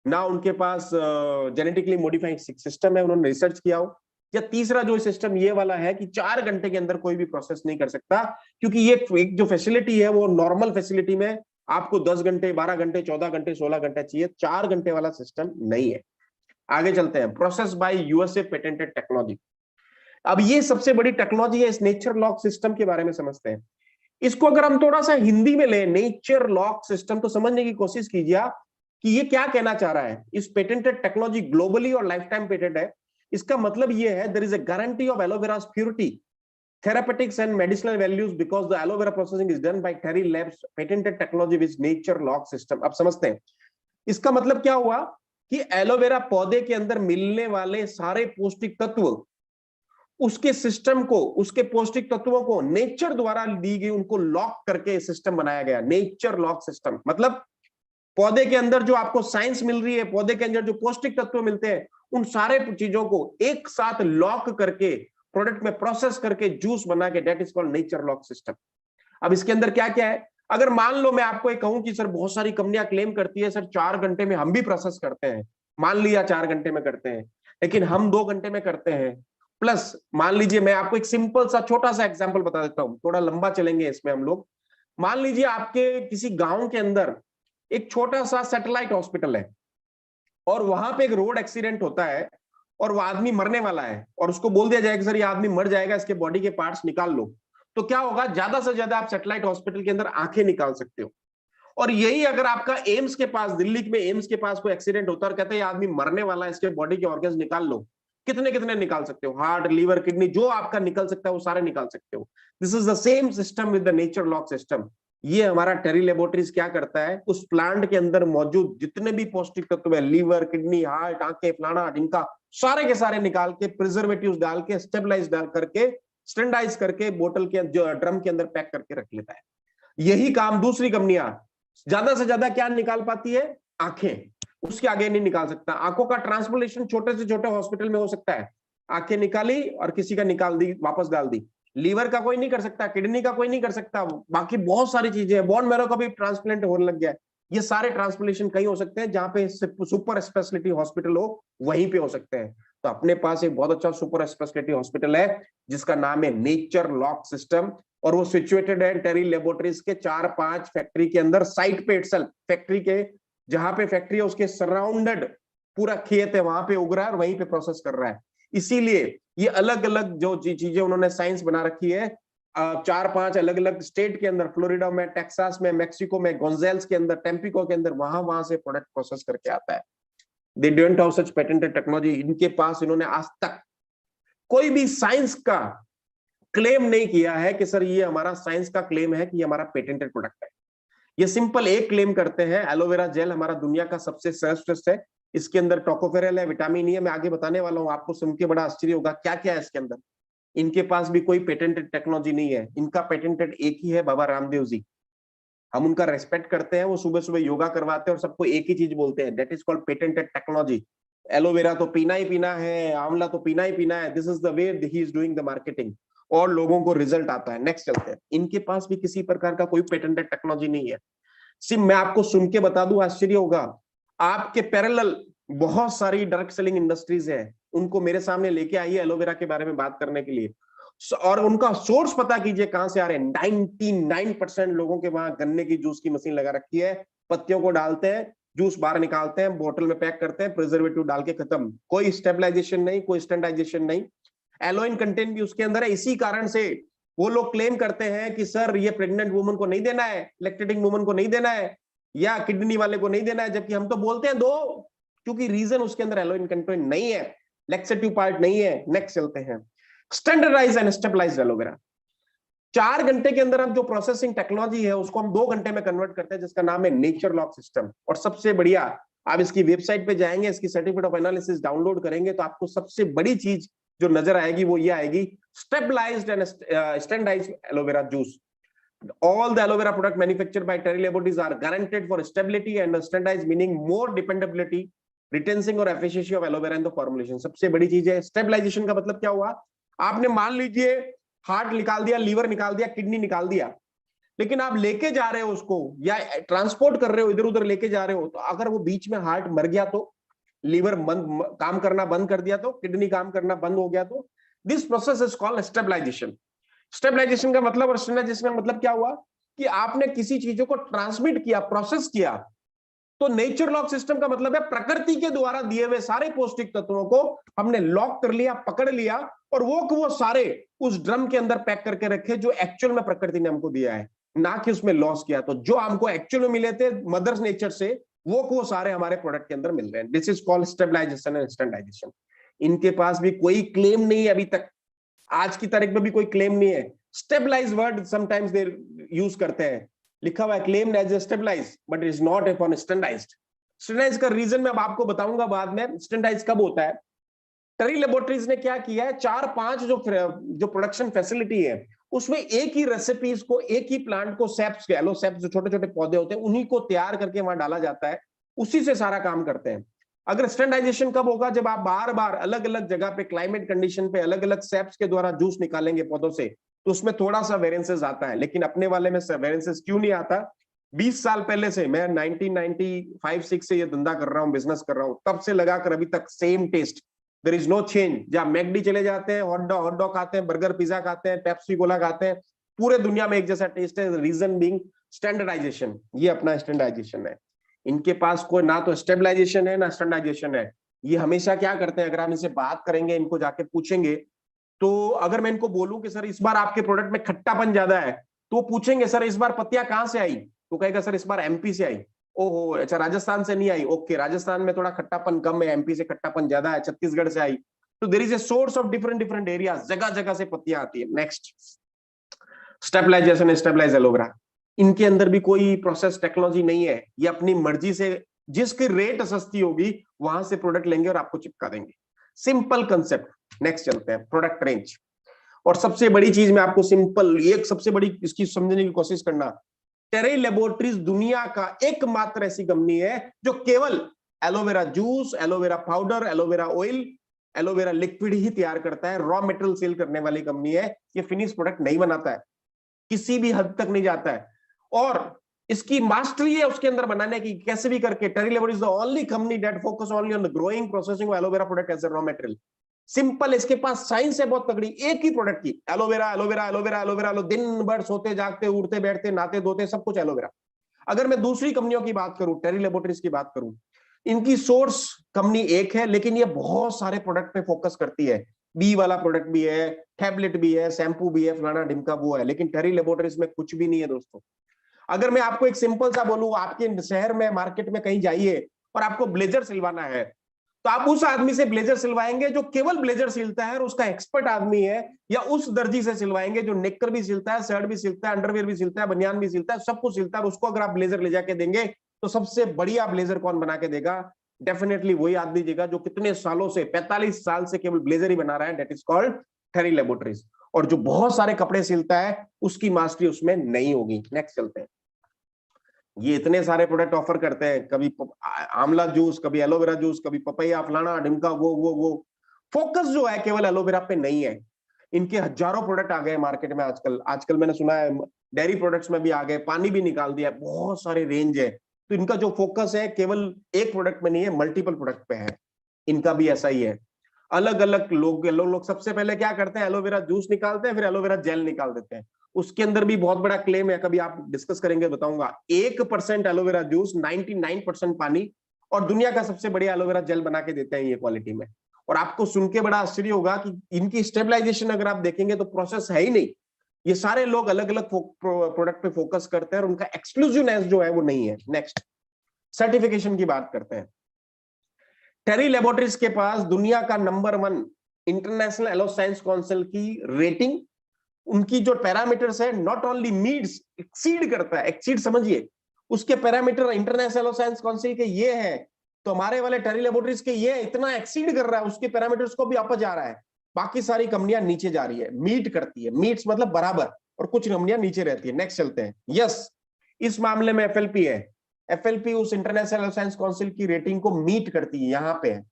ना उनके पास जेनेटिकली मॉडिफाइड सिस्टम है, उन्होंने रिसर्च किया हो, या तीसरा जो सिस्टम ये वाला है कि 4 घंटे के अंदर कोई भी प्रोसेस नहीं कर सकता, क्योंकि ये एक जो फैसिलिटी है वो नॉर्मल फैसिलिटी में आपको 10 घंटे, 12 घंटे, 14 घंटे, 16 घंटे चाहिए, 4 घंटे वाला सिस्टम नहीं है। आगे चलते हैं, process by USA patented technology. अब ये सबसे बड़ी टेक्नोलॉजी है, इस नेचर लॉक सिस्टम के बारे में समझते हैं। इसको अगर हम थोड़ा सा हिंदी में लें, नेचर लॉक सिस्टम, तो समझने की कोशिश कीजिए कि ये क्या कहना चाह रहा है। इस पेटेंटेड टेक्नोलॉजी ग्लोबली और लाइफ टाइम पेटेंट है। इसका मतलब ये है, there is a guarantee of aloe vera's purity, therapeutics and medicinal values because the aloe vera processing is done by Terry Labs patented technology with nature lock system। अब समझते हैं इसका मतलब क्या हुआ कि एलोवेरा पौधे के अंदर मिलने वाले सारे पौष्टिक तत्व, उसके सिस्टम को, उसके पौष्टिक तत्वों को नेचर द्वारा दी गई, उनको लॉक करके सिस्टम बनाया गया, नेचर लॉक सिस्टम। मतलब पौधे के अंदर जो आपको साइंस मिल रही है, पौधे के अंदर जो पौष्टिक तत्व मिलते हैं, उन सारे चीजों को एक साथ लॉक करके प्रोडक्ट में प्रोसेस करके जूस बना के, that is called nature lock system. अब इसके अंदर क्या क्या है, अगर मान लो मैं आपको एक कहूं कि सर बहुत सारी कंपनियां क्लेम करती है सर 4 घंटे में हम भी प्रोसेस करते हैं, मान लिया 4 घंटे में करते हैं, लेकिन हम 2 घंटे में करते हैं। प्लस मान लीजिए, मैं आपको एक सिंपल सा छोटा सा एग्जांपल बता देता हूं, थोड़ा लंबा चलेंगे इसमें हम लोग। मान लीजिए आपके किसी गांव के अंदर एक छोटा सा सैटेलाइट हॉस्पिटल है, और वहां पे एक रोड एक्सीडेंट होता है और वो आदमी मरने वाला है, और उसको बोल दिया जाएगा सर ये आदमी मर जाएगा, इसके बॉडी के पार्ट्स निकाल लो। तो क्या होगा, ज्यादा से ज्यादा आप सैटेलाइट हॉस्पिटल के अंदर आंखें निकाल सकते हो। और यही अगर आपका एम्स के पास, दिल्ली में एम्स के पास कोई एक्सीडेंट होता है और कहते हैं आदमी मरने वाला है, इसके बॉडी के ऑर्गन्स निकाल लो, कितने कितने निकाल सकते हो, हार्ट, लीवर, किडनी, जो आपका निकल सकता है वो सारे निकाल सकते हो। This is the same system with the nature lock system. ये हमारा टेरी लेबोरेटरीज क्या करता है, उस प्लांट के अंदर मौजूद जितने भी पौष्टिक तत्व है, लीवर, किडनी, हार्ट, आंखें, फलाना ढिमका, सारे के सारे निकाल के, प्रिजर्वेटिव्स डाल के, स्टेबलाइज डाल करके, स्टैंडर्डाइज करके बोतल के जो ड्रम के अंदर पैक करके रख लेता है। यही काम दूसरी कंपनियां ज्यादा से ज्यादा क्या निकाल पाती है, आंखें, उसके आगे नहीं निकाल सकता। आंखों का ट्रांसप्लांटेशन छोटे से छोटे हॉस्पिटल में हो सकता है, आंखें निकाली और किसी का निकाल दी, वापस डाल दी। लीवर का कोई नहीं कर सकता, किडनी का कोई नहीं कर सकता, बाकी बहुत सारी चीजें हैं, बोन मैरो का भी ट्रांसप्लांट होने लग गया है। ये सारे ट्रांसप्लांटेशन कहीं हो सकते हैं जहां पे सुपर स्पेशलिटी हॉस्पिटल हो, वहीं पे हो सकते हैं। तो अपने पास एक बहुत अच्छा सुपर स्पेशलिटी हॉस्पिटल है जिसका नाम है नेचर लॉक सिस्टम, और वो सिचुएटेड है टेरी लेबोरेटरीज के 4-5 फैक्ट्री के अंदर, साइट पे इटसेल्फ, फैक्ट्री के जहां पे फैक्ट्री है उसके सराउंडेड पूरा खेत है, वहां पे उग रहा है और वहीं पे प्रोसेस कर रहा है। इसीलिए ये अलग अलग जो चीजें उन्होंने साइंस बना रखी है, 4-5 अलग अलग स्टेट के अंदर, फ्लोरिडा में, टेक्सास में, मेक्सिको में, गोंजाल्स के अंदर, टेम्पिको के अंदर, वहां से प्रोडक्ट प्रोसेस करके आता है। They don't have such patented technology. इनके पास, इन्होंने आज तक कोई भी साइंस का क्लेम नहीं किया है कि सर ये हमारा साइंस का क्लेम है कि ये हमारा पेटेंटेड प्रोडक्ट है। ये सिंपल एक क्लेम करते हैं, एलोवेरा जेल हमारा दुनिया का सबसे सर्वश्रेष्ठ है, इसके अंदर टोकोफेरल है, विटामिन ई है, मैं आगे बताने वाला हूं, आपको सुन के बड़ा आश्चर्य होगा क्या क्या है इसके अंदर। इनके पास भी कोई पेटेंटेड टेक्नोलॉजी नहीं है, इनका पेटेंटेड एक ही है, बाबा रामदेव जी। हम उनका रेस्पेक्ट करते हैं, वो सुबह सुबह योगा करवाते हैं और सबको एक ही चीज बोलते हैं, that is called patented technology. Aloe vera तो पीना ही पीना है, आंवला तो पीना ही पीना है, this is the way he is doing the marketing, और लोगों को रिजल्ट आता है। नेक्स्ट चलते हैं, इनके पास भी किसी प्रकार का कोई पेटेंटेड टेक्नोलॉजी नहीं है। सिर्फ मैं आपको सुन के बता दूं, आश्चर्य होगा, आपके पैरेलल बहुत सारी डायरेक्ट सेलिंग इंडस्ट्रीज है, उनको मेरे सामने लेके आइए एलोवेरा के बारे में बात करने के लिए, और उनका सोर्स पता कीजिए कहां से आ रहे हैं। 99% लोगों के वहां गन्ने की जूस की मशीन लगा रखी है, पत्तियों को डालते हैं, जूस बाहर निकालते हैं, बोतल में पैक करते हैं, प्रिजर्वेटिव डाल के खत्म, कोई स्टेबलाइजेशन नहीं, कोई स्टैंडर्डाइजेशन नहीं, एलोइन कंटेंट भी उसके अंदर है। इसी कारण से वो लोग क्लेम करते हैं कि सर ये प्रेग्नेंट वुमन को नहीं देना है, लैक्टेटिंग वुमन को नहीं देना है, या किडनी वाले को नहीं देना है, जबकि हम तो बोलते हैं दो, क्योंकि रीजन उसके अंदर एलोइन कंटेंट नहीं है, लैक्सेटिव पार्ट नहीं है। नेक्स्ट चलते हैं, स्टैंडर्डाइज एंड स्टेबलाइज्ड एलोवेरा। 4 घंटे के अंदर हम जो प्रोसेसिंग टेक्नोलॉजी है उसको हम 2 घंटे में कन्वर्ट करते हैं, जिसका नाम है नेचर लॉक सिस्टम। और सबसे बढ़िया, आप इसकी वेबसाइट पे जाएंगे, इसकी सर्टिफिकेट ऑफ एनालिसिस डाउनलोड करेंगे तो आपको सबसे बड़ी चीज जो नजर आएगी वो ये आएगी, stabilised and standardised aloe vera juice. All the aloe vera product manufactured by Terry Laboratories are guaranteed for stability and standardized, meaning more dependability, retention और efficiency of aloe vera in the formulation. सबसे बड़ी चीज है stabilization का मतलब क्या हुआ, आपने मान लीजिए हार्ट निकाल दिया, लीवर निकाल दिया, किडनी निकाल दिया, लेकिन आप लेके जा रहे हो उसको या ट्रांसपोर्ट कर रहे हो, इधर उधर लेके जा रहे हो, तो अगर वो बीच में हार्ट मर गया तो, लीवर काम करना बंद कर दिया तो, किडनी काम करना बंद हो गया तो, this process is called stabilisation. Stabilisation का मतलब और स्टैंडर्डाइजेशन का मतलब क्या हुआ कि आपने किसी चीजों को ट्रांसमिट किया, प्रोसेस किया. तो नेचर लॉक सिस्टम का मतलब है प्रकृति के द्वारा दिए हुए सारे पौष्टिक तत्वों को हमने लॉक कर लिया, पकड़ लिया, और वो सारे उस ड्रम के अंदर पैक करके रखे जो एक्चुअल में प्रकृति ने हमको दिया है, ना कि उसमें लॉस किया. तो जो हमको एक्चुअल में मिले थे मदर्स नेचर से, वो सारे हमारे प्रोडक्ट के अंदर मिल रहे हैं. This is called stabilisation and standardisation. इनके पास भी कोई क्लेम नहीं है अभी तक, आज की तारीख में भी कोई क्लेम नहीं है. Stabilise word sometimes they use करते हैं, लिखा हुआ है claim as stabilise, but it is not upon standardised. Standardise का रीजन मैं अब आपको बताऊंगा बाद में. स्टैंडर्डाइज कब होता है, टेरी लेबोरेटरीज ने क्या किया है, 4-5 जो प्रोडक्शन फैसिलिटी है उसमें एक ही रेसिपीज को, एक ही प्लांट को, सेप्स के, एलो सेप्स जो छोटे छोटे पौधे होते हैं उन्हीं को तैयार करके वहां डाला जाता है, उसी से सारा काम करते हैं. अगर स्टैंडर्डाइजेशन कब होगा, जब आप बार बार अलग अलग जगह पे क्लाइमेट कंडीशन पे अलग अलग सेप्स के द्वारा जूस निकालेंगे पौधों से, तो उसमें थोड़ा सा वेरिएंसेस आता है. लेकिन अपने वाले में वेरिएंसेस क्यों नहीं आता, 20 साल पहले से, मैं 1995-6 से ये धंधा कर रहा हूँ, बिजनेस कर रहा हूँ, तब से लगाकर अभी तक same taste, there is no change. जब मैकडी चले जाते हैं, हॉट डॉग खाते हैं, बर्गर पिज्जा खाते हैं, पेप्सी कोला खाते हैं, पूरे दुनिया में एक जैसा टेस्ट है. Reason being standardisation. ये अपना स्टैंडर्डाइजेशन है. इनके पास कोई ना तो स्टेबलाइजेशन है ना स्टैंडर्डाइजेशन है. ये हमेशा क्या करते हैं, अगर हम इनसे बात करेंगे, इनको जाके पूछेंगे, तो अगर मैं इनको बोलूं कि सर इस बार आपके प्रोडक्ट में खट्टापन ज्यादा है, तो पूछेंगे सर इस बार पत्तियां कहां से आई, तो कहेगा सर इस बार एमपी से आई. ओहो, अच्छा राजस्थान से नहीं आई, ओके राजस्थान में थोड़ा खट्टापन कम है, एमपी से खट्टापन ज्यादा है, छत्तीसगढ़ से आई. तो there is a source of different different areas, जगह जगह से पत्तियां आती है. Next, stabilisation, stabilise aloe vera. इनके अंदर भी कोई प्रोसेस टेक्नोलॉजी नहीं है, ये अपनी मर्जी से जिसकी रेट सस्ती होगी वहां से प्रोडक्ट लेंगे और आपको चिपका देंगे. Simple concept. नेक्स्ट चलते हैं, प्रोडक्ट रेंज. और सबसे बड़ी चीज मैं आपको सिंपल, एक सबसे बड़ी इसकी समझने की कोशिश करना, टेरी लेबोरेटरीज दुनिया का एकमात्र ऐसी कंपनी है जो केवल aloe vera juice, aloe vera powder, aloe vera oil, aloe vera liquid ही तैयार करता है. रॉ मटेरियल सेल करने वाली कंपनी है. ये फिनिश प्रोडक्ट नहीं बनाता है, किसी भी हद तक नहीं जाता है. और इसकी मास्टरी है उसके अंदर बनाने की, कैसे भी करके. Terry laboratories the only company that focus only on the growing processing of aloe vera product as a raw material. Simple, इसके पास साइंस है बहुत तगड़ी, एक ही प्रोडक्ट की, एलोवेरा एलोवेरा एलोवेरा एलोवेरा. दिन भर सोते जागते उठते बैठते नहाते धोते सब कुछ एलोवेरा. अगर मैं दूसरी कंपनियों की बात करूं, टेरी लेबोरेटरीज की बात करूं, इनकी सोर्स कंपनी एक है, लेकिन ये बहुत सारे प्रोडक्ट पे फोकस करती है. बी वाला प्रोडक्ट भी है, टैबलेट भी है, शैम्पू भी है, फलाना ढिमका वो है, लेकिन टेरी लेबोरेटरीज में कुछ भी नहीं है दोस्तों. अगर मैं आपको एक सिंपल सा बोलूं, आपके शहर में मार्केट में कहीं जाइए और आपको ब्लेजर सिलवाना है, तो आप उस आदमी से ब्लेजर सिलवाएंगे जो केवल ब्लेजर सिलता है और उसका एक्सपर्ट आदमी है, या उस दर्जी से सिलवाएंगे जो नेकर भी सिलता है, शर्ट भी सिलता है, अंडरवियर भी सिलता है, बनियान भी सिलता है, सब कुछ सिलता है. उसको अगर आप ब्लेजर ले जाके देंगे तो सबसे बढ़िया ब्लेजर कौन बना के देगा, डेफिनेटली वही आदमी देगा जो कितने सालों से, 45 साल से केवल ब्लेजर ही बना रहा है. That is called Terry laboratories. और जो बहुत सारे कपड़े सिलता है उसकी मास्टरी उसमें नहीं होगी. नेक्स्ट चलते हैं. ये इतने सारे प्रोडक्ट ऑफर करते हैं, कभी आंवला जूस, कभी एलोवेरा जूस, कभी पपैया, फलाना ढिमका, वो फोकस जो है केवल एलोवेरा पे नहीं है. इनके हजारों प्रोडक्ट आ गए मार्केट में आजकल मैंने सुना है डेयरी प्रोडक्ट्स में भी आ गए, पानी भी निकाल दिया, बहुत सारे रेंज है. तो इनका जो फोकस है केवल एक प्रोडक्ट में नहीं है, मल्टीपल प्रोडक्ट पे है. इनका भी ऐसा ही है. अलग अलग लोग सबसे पहले क्या करते हैं, एलोवेरा जूस निकालते हैं, फिर एलोवेरा जेल निकाल देते हैं. उसके अंदर भी बहुत बड़ा क्लेम है, कभी आप डिस्कस करेंगे बताऊंगा. 1% एलोवेरा जूस, 99% पानी, और दुनिया का सबसे बढ़िया एलोवेरा जेल बना के देते हैं ये क्वालिटी में. और आपको सुन के बड़ा आश्चर्य होगा कि इनकी स्टेबलाइजेशन अगर आप देखेंगे तो प्रोसेस है ही नहीं. ये सारे लोग अलग अलग प्रोडक्ट पे फोकस करते हैं और उनका एक्सक्लूसिवनेस जो है वो नहीं है. नेक्स्ट, सर्टिफिकेशन की बात करते हैं. टेरी लेबोरेटरीज के पास दुनिया का number 1 international aloe science council की रेटिंग, उनकी जो पैरामीटर्स है, नॉट ओनली मीट्स, एक्सीड करता है. एक्सीड समझिए, उसके parameter international aloe science council के ये है तो हमारे वाले टेरी लेबोरेटरीज के ये इतना एक्सीड कर रहा है, उसके पैरामीटर्स को भी अप जा रहा है, बाकी सारी कंपनियां नीचे जा रही है, मीट करती है, मीट्स मतलब बराबर, और कुछ कंपनियां नीचे रहती है। नेक्स्ट चलते हैं। यस, इस मामले में एफएलपी है, एफएलपी उस इंटरनेशनल साइंस काउंसिल की रेटिंग को मीट करती है, यहाँ पे है।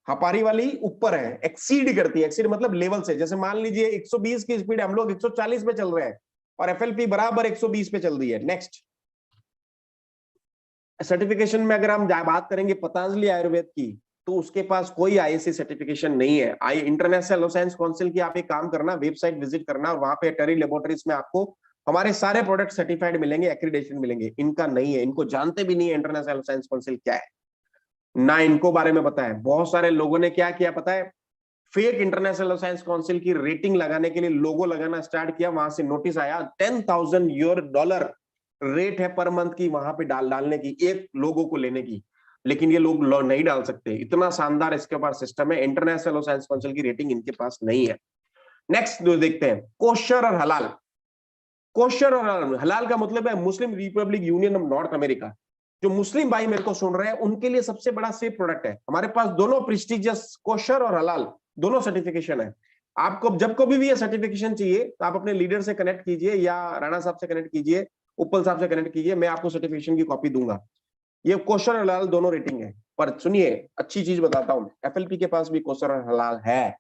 हमारी वाली ऊपर है, एक्सीड करती है, एक्सीड मतलब लेवल से, जैसे मान लीजिए 120 की स्पीड, हम लोग 140 पे चल रहे हैं और एफएलपी बराबर 120 पे चल रही है। नेक्स्ट, सर्टिफिकेशन में अगर हम बात करेंगे पतंजलि आयुर्वेद की, तो उसके पास कोई आईएससी सर्टिफिकेशन नहीं है। इंटरनेशनल साइंस काउंसिल की आप एक काम करना, वेबसाइट विजिट करना, और वहां पे टेरी लेबोरेटरीज में आपको हमारे सारे प्रोडक्ट सर्टिफाइड मिलेंगे, एक्रीडेशन मिलेंगे। इनका नहीं है, इनको जानते भी नहीं है इंटरनेशनल साइंस काउंसिल क्या है, ना इनको बारे में पता है। बहुत सारे लोगों ने क्या किया पता है, फेक इंटरनेशनल साइंस काउंसिल की रेटिंग लगाने के लिए लोगो लगाना स्टार्ट किया, वहां से नोटिस आया $10,000 रेट है पर मंथ की, वहां पे डालने की, एक लोगो को लेने की। लेकिन ये लोग नहीं डाल सकते, इतना शानदार इसके पास सिस्टम है, इंटरनेशनल साइंस काउंसिल की रेटिंग इनके पास नहीं है। नेक्स्ट देखते हैं, कोशर और हलाल। कोशर और हलाल का मतलब है Muslim republic union of North America. जो मुस्लिम भाई मेरे को सुन रहे हैं उनके लिए सबसे बड़ा सेफ प्रोडक्ट है। हमारे पास दोनों प्रेस्टिजियस कोशर और हलाल दोनों सर्टिफिकेशन है। आपको जब कभी भी ये सर्टिफिकेशन चाहिए तो आप अपने लीडर से कनेक्ट कीजिए, या राणा साहब से कनेक्ट कीजिए, उपल साहब से कनेक्ट कीजिए, मैं आपको सर्टिफिकेशन की कॉपी दूंगा। ये कोशर और हलाल दोनों रेटिंग है। पर सुनिए, अच्छी चीज बताता हूं, एफएलपी के पास भी कोशर और हलाल है।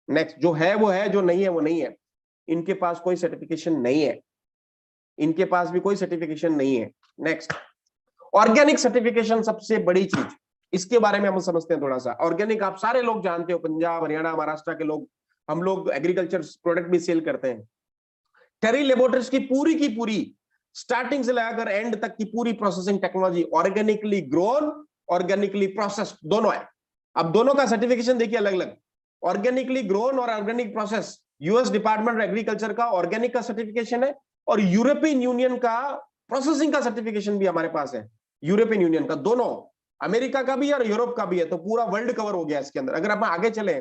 नेक्स्ट, जो है वो है, जो नहीं है वो नहीं है। इनके पास कोई सर्टिफिकेशन नहीं है, इनके पास भी कोई सर्टिफिकेशन नहीं है। नेक्स्ट, ऑर्गेनिक सर्टिफिकेशन सबसे बड़ी चीज, इसके बारे में हम समझते हैं थोड़ा सा। ऑर्गेनिक आप सारे लोग जानते हो, पंजाब हरियाणा महाराष्ट्र के लोग, हम लोग एग्रीकल्चर प्रोडक्ट भी सेल करते हैं। टेरी लेबोरेटरीज की पूरी स्टार्टिंग से लेकर एंड तक की पूरी processing technology organically grown, organically processed दोनों है। अब दोनों का सर्टिफिकेशन देखिए अलग अलग, ऑर्गेनिकली ग्रोन और organic process US department of agriculture का ऑर्गेनिक का सर्टिफिकेशन है, और यूरोपियन यूनियन का प्रोसेसिंग का सर्टिफिकेशन भी हमारे पास है। यूरोपियन यूनियन का, दोनों, अमेरिका का भी है और यूरोप का भी है, तो पूरा वर्ल्ड कवर हो गया इसके अंदर। अगर आप आगे चले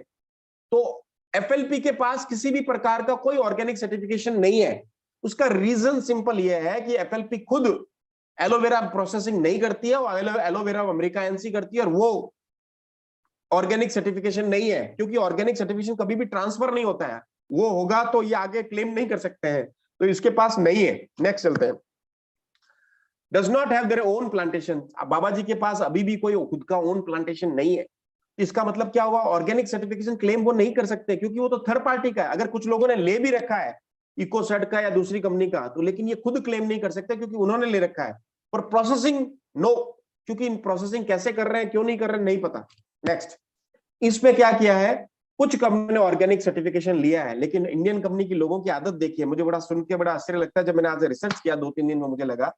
तो एफएलपी के पास किसी भी प्रकार का कोई ऑर्गेनिक सर्टिफिकेशन नहीं है। उसका रीजन सिंपल यह है कि एफएलपी खुद एलोवेरा प्रोसेसिंग नहीं करती है, वो एलोवेरा अमेरिका एनसी करती है, और वो ऑर्गेनिक सर्टिफिकेशन नहीं है, क्योंकि ऑर्गेनिक सर्टिफिकेशन कभी भी ट्रांसफर नहीं होता है। वो होगा तो ये आगे क्लेम नहीं कर सकते हैं, तो इसके पास नहीं है। नेक्स्ट चलते हैं। Does not have their own plantation. Baba ji के पास अभी भी कोई खुद का ओन प्लांटेशन नहीं है। इसका मतलब क्या हुआ, ऑर्गेनिक सर्टिफिकेशन क्लेम वो नहीं कर सकते, क्योंकि वो तो थर्ड पार्टी का है। अगर कुछ लोगों ने ले भी रखा है इकोसेट का या दूसरी कंपनी का, तो लेकिन ये खुद क्लेम नहीं कर सकते क्योंकि उन्होंने ले रखा है। और प्रोसेसिंग नो, क्योंकि इन प्रोसेसिंग कैसे कर रहे हैं, क्यों नहीं कर रहे हैं, नहीं पता। नेक्स्ट, इसमें क्या किया है, कुछ कंपनी ने ऑर्गेनिक सर्टिफिकेशन लिया है, लेकिन इंडियन कंपनी की लोगों की आदत देखिए, मुझे बड़ा सुन के बड़ा आश्चर्य लगता है। जब मैंने आज रिसर्च किया 2-3 दिन में, मुझे लगा,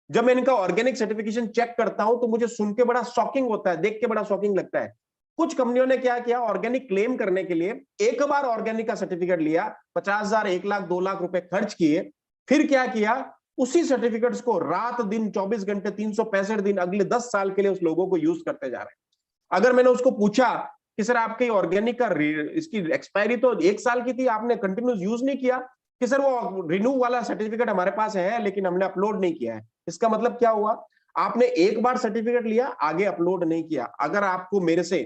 जब मैं इनका ऑर्गेनिक सर्टिफिकेशन चेक करता हूं तो मुझे सुन के बड़ा शॉकिंग होता है, देख के बड़ा शॉकिंग लगता है। कुछ कंपनियों ने क्या किया, ऑर्गेनिक क्लेम करने के लिए एक बार ऑर्गेनिक का सर्टिफिकेट लिया, 50,000, 1 लाख, 2 लाख रुपए खर्च किए, फिर क्या किया, उसी सर्टिफिकेट्स को रात दिन 24 घंटे 365 दिन अगले 10 साल के लिए उस लोगों को यूज करते जा रहे हैं। अगर मैंने उसको पूछा कि सर आपके ऑर्गेनिक का इसकी एक्सपायरी तो 1 साल की थी, आपने कंटिन्यूस यूज नहीं किया, कि सर वो रिन्यू वाला सर्टिफिकेट हमारे पास है लेकिन हमने अपलोड नहीं किया है। इसका मतलब क्या हुआ, आपने एक बार सर्टिफिकेट लिया, आगे अपलोड नहीं किया। अगर आपको मेरे से